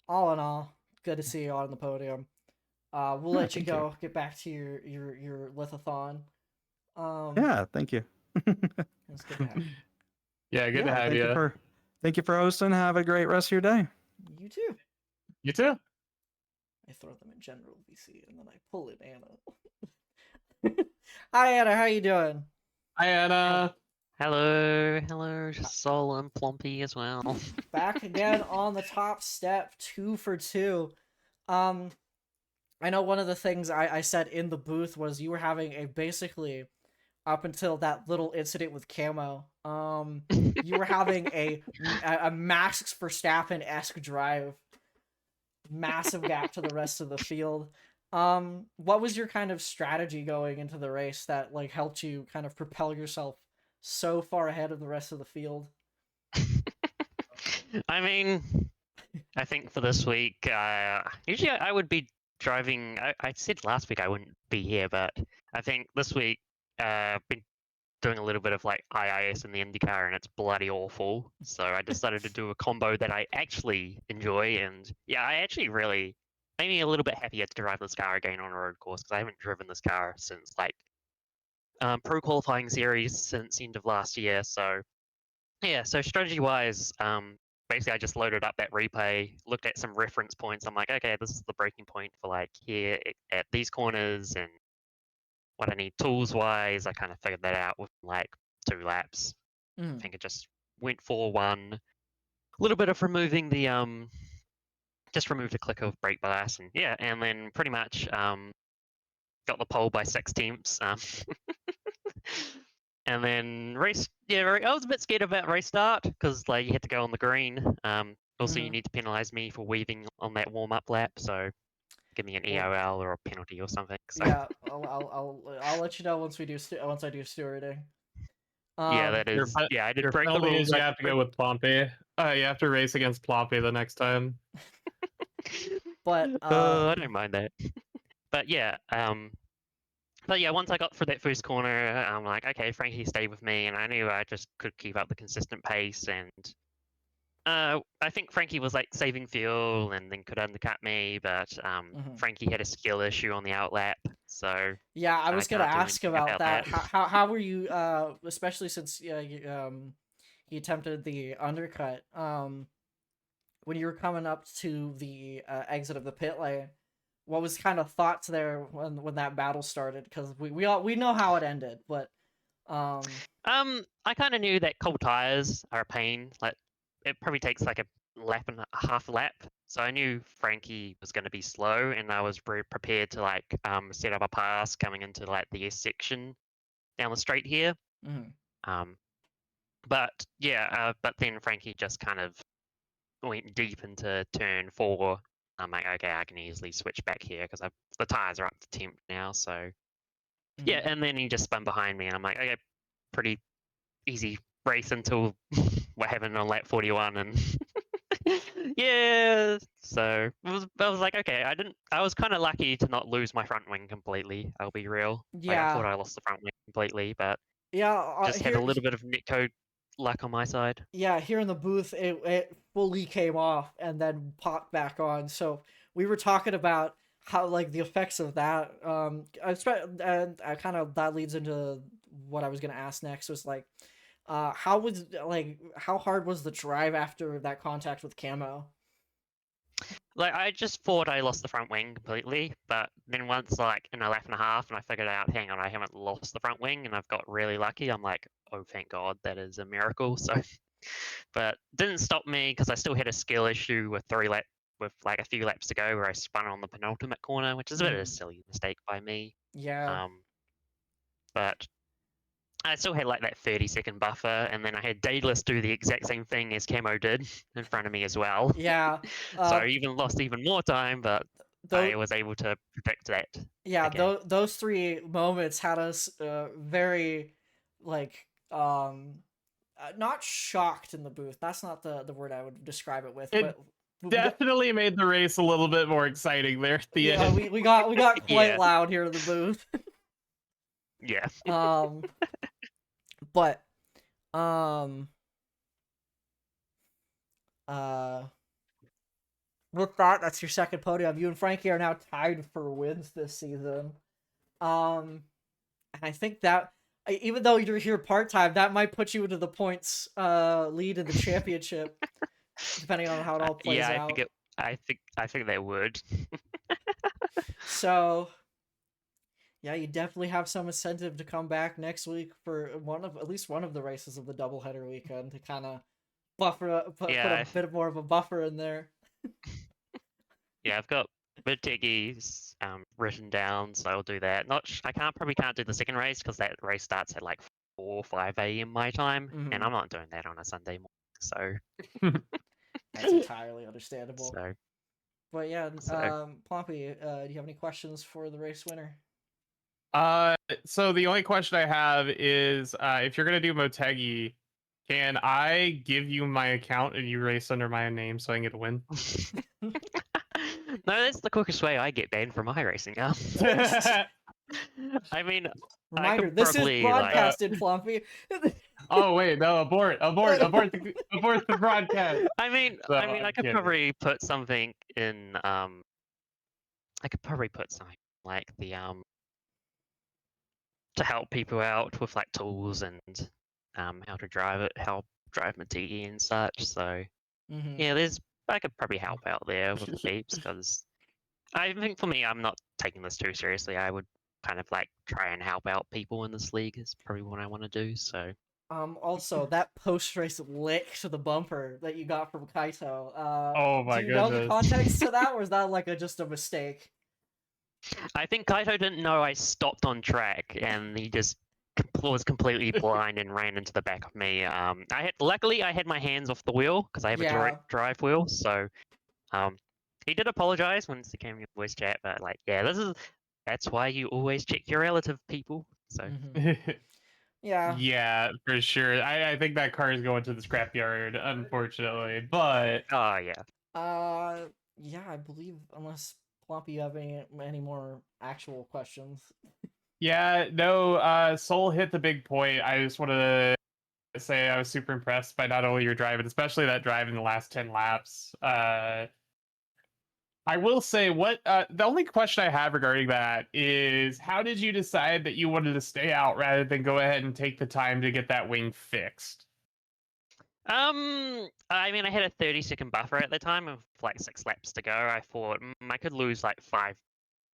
all in all, good to see you on the podium. We'll let you go. Get back to your lithathon. Yeah, thank you. It's good to have you. Yeah, good to have you. Thank you for hosting. Have a great rest of your day. You too. You too. I throw them in general VC and then I pull in Anna. Hi Anna, how you doing? Hi Anna. Hello, Sol and Plumpy as well. Back again on the top step, 2 for 2. I know one of the things I said in the booth was you were having a basically, up until that little incident with Camo, you were having a Max Verstappen-esque drive. Massive gap to the rest of the field. What was your kind of strategy going into the race that like helped you kind of propel yourself so far ahead of the rest of the field? I mean, I think for this week, usually I would be driving. I said last week I wouldn't be here, but I think this week I've been doing a little bit of like IIS in the IndyCar, and it's bloody awful. So I decided to do a combo that I actually enjoy, and yeah, I actually really made me a little bit happier to drive this car again on a road course, because I haven't driven this car since like pro qualifying series since the end of last year. So yeah, so strategy wise, basically I just loaded up that replay, looked at some reference points. I'm like, okay, this is the breaking point for like here at these corners, and what I need tools wise. I kind of figured that out with like 2 laps. I think it just went 4-1. A little bit of removing the just removed a click of brake bias, and yeah, and then pretty much got the pole by 6 tenths. And then race, yeah, I was a bit scared about race start because like you had to go on the green. Also, you need to penalize me for weaving on that warm up lap, so give me an EOL or a penalty or something. So. Yeah, I'll let you know once I do stewarding. Yeah, that is. Yeah, I did break the penalty rules. is you have to go with Plompy. You have to race against Plompy the next time. But I don't mind that. but yeah, once I got through that first corner, I'm like, okay, Frankie stayed with me, and I knew I just could keep up the consistent pace. And I think Frankie was like saving fuel and then could undercut me, but Frankie had a skill issue on the outlap, so Yeah, I I was gonna can't do ask anything about about that. that. How were you? Especially since he attempted the undercut. When you were coming up to the exit of the pit lane, what was kind of thoughts there when that battle started? Because we know how it ended, but I kind of knew that cold tires are a pain. Like, it probably takes like a lap and a half lap. So I knew Frankie was going to be slow, and I was very prepared to like set up a pass coming into like the S section down the straight here. mhm. Um, but then Frankie just kind of went deep into turn 4. I'm like, okay, I can easily switch back here because the tires are up to temp now. So yeah, and then he just spun behind me, and I'm like, okay, pretty easy race until what happened on lap 41, and yeah, so I was like, okay, I was kind of lucky to not lose my front wing completely. I'll be real. Like, I thought Yeah, I lost the front wing completely, but yeah. just had a little bit of netcode luck on my side. Yeah, here in the booth, it fully came off and then popped back on. So we were talking about how like the effects of that. And I kind of that leads into what I was gonna ask next was like, how hard was the drive after that contact with Camo? Like, I just thought I lost the front wing completely, but then once, like, in a lap and a half, and I figured out, hang on, I haven't lost the front wing, and I've got really lucky, I'm like, oh, thank God, that is a miracle. So, but didn't stop me because I still had a skill issue with with like a few laps to go where I spun on the penultimate corner, which is a bit of a silly mistake by me. Yeah, Um, but I still had like that 30-second buffer, and then I had Daedalus do the exact same thing as Camo did in front of me as well. yeah. So Uh, I even lost even more time, but though, I was able to predict that yeah, again. those three moments had us very like not shocked in the booth. That's not the word I would describe it with, It but we got, definitely made the race a little bit more exciting there at the yeah, end. we got quite Yeah, loud here in the booth. yeah. Um, but um uh with that, that's your second podium. You and Frankie are now tied for wins this season. And I think that even though you're here part time, that might put you into the points lead in the championship, depending on how it all plays Yeah, out. I think they would. So yeah, you definitely have some incentive to come back next week for at least one of the races of the doubleheader weekend to kind of put a Yeah, bit more of a buffer in there. yeah. I've got Bid written down, so I'll do that. I probably can't do the second race because that race starts at like 4 or 5 a.m. my time, and Mhm. I'm not doing that on a Sunday morning. So, That's entirely understandable. so, But yeah, so. Pompey, do you have any questions for the race winner? So the only question I have is, if you're gonna do Motegi, can I give you my account and you race under my name so I can get a win? No, that's the quickest way I get banned from iRacing. I mean, I Reminder: could this is probably like. broadcasted, Plumpy. Oh wait, no, abort the broadcast. So I I'm could kidding. probably put something in. I could probably put something like the to help people out with like tools and how to drive it, help drive Matigi and such. So Mm-hmm. yeah, I could probably help out there with the beeps because I think for me, I'm not taking this too seriously. I would kind of like try and help out people in this league is probably what I want to do. So Also, that post race lick to the bumper that you got from Kaito. Oh Do my you know the goodness. context to that, or is that like just a mistake? I think Kaito didn't know I stopped on track, and he just was completely blind and ran into the back of me. Luckily I had my hands off the wheel because I have a Yeah. drive wheel, so he did apologize once he came in voice chat, but like, yeah, that's why you always check your relative people. So Mm-hmm. Yeah. Yeah, for sure. I think that car is going to the scrapyard, unfortunately. But oh yeah, Uh, yeah, I believe unless Plumpy, you have any more actual questions? Yeah, no, Soul hit the big point. I just wanted to say I was super impressed by not only your drive, but especially that drive in the last 10 laps. I will say the only question I have regarding that is how did you decide that you wanted to stay out rather than go ahead and take the time to get that wing fixed? I mean, I had a 30-second buffer at the time of like 6 laps to go. I thought I could lose like 5.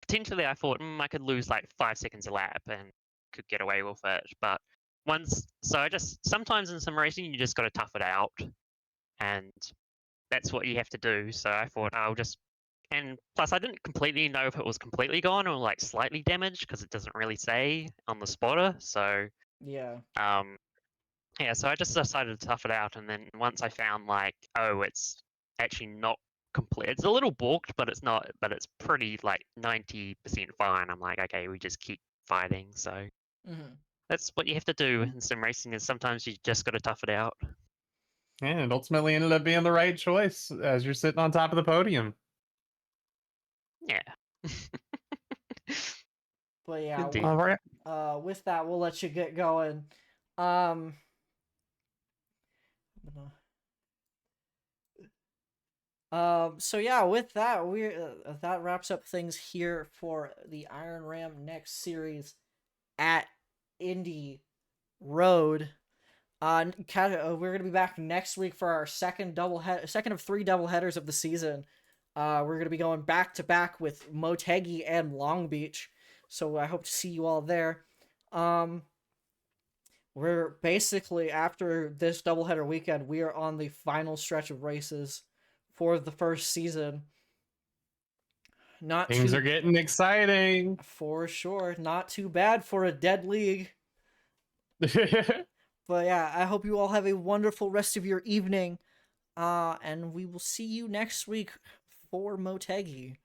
Potentially, I thought I could lose like 5 seconds a lap and could get away with it. But I just sometimes in some racing you just got to tough it out, and that's what you have to do. So I thought I'll just, and plus I didn't completely know if it was completely gone or like slightly damaged because it doesn't really say on the spotter. So Yeah. yeah, so I just decided to tough it out, and then once I found like, oh, it's actually not complete. It's a little balked, but it's not. But it's pretty like 90% fine. I'm like, okay, we just keep fighting. So Mm-hmm. that's what you have to do in sim racing. Is sometimes you just got to tough it out. And it ultimately ended up being the right choice as you're sitting on top of the podium. Yeah. But yeah, Indeed. All right. with that, we'll let you get going. I'm gonna- So yeah, with that, that wraps up things here for the Iron Ram next series at Indy Road. We're gonna be back next week for our second of 3 double headers of the season. We're gonna be going back to back with Motegi and Long Beach, so I hope to see you all there. We're basically, after this doubleheader weekend, we are on the final stretch of races for the first season. Not Things too are getting exciting. For sure, not too bad for a dead league. But yeah, I hope you all have a wonderful rest of your evening. And we will see you next week for Motegi.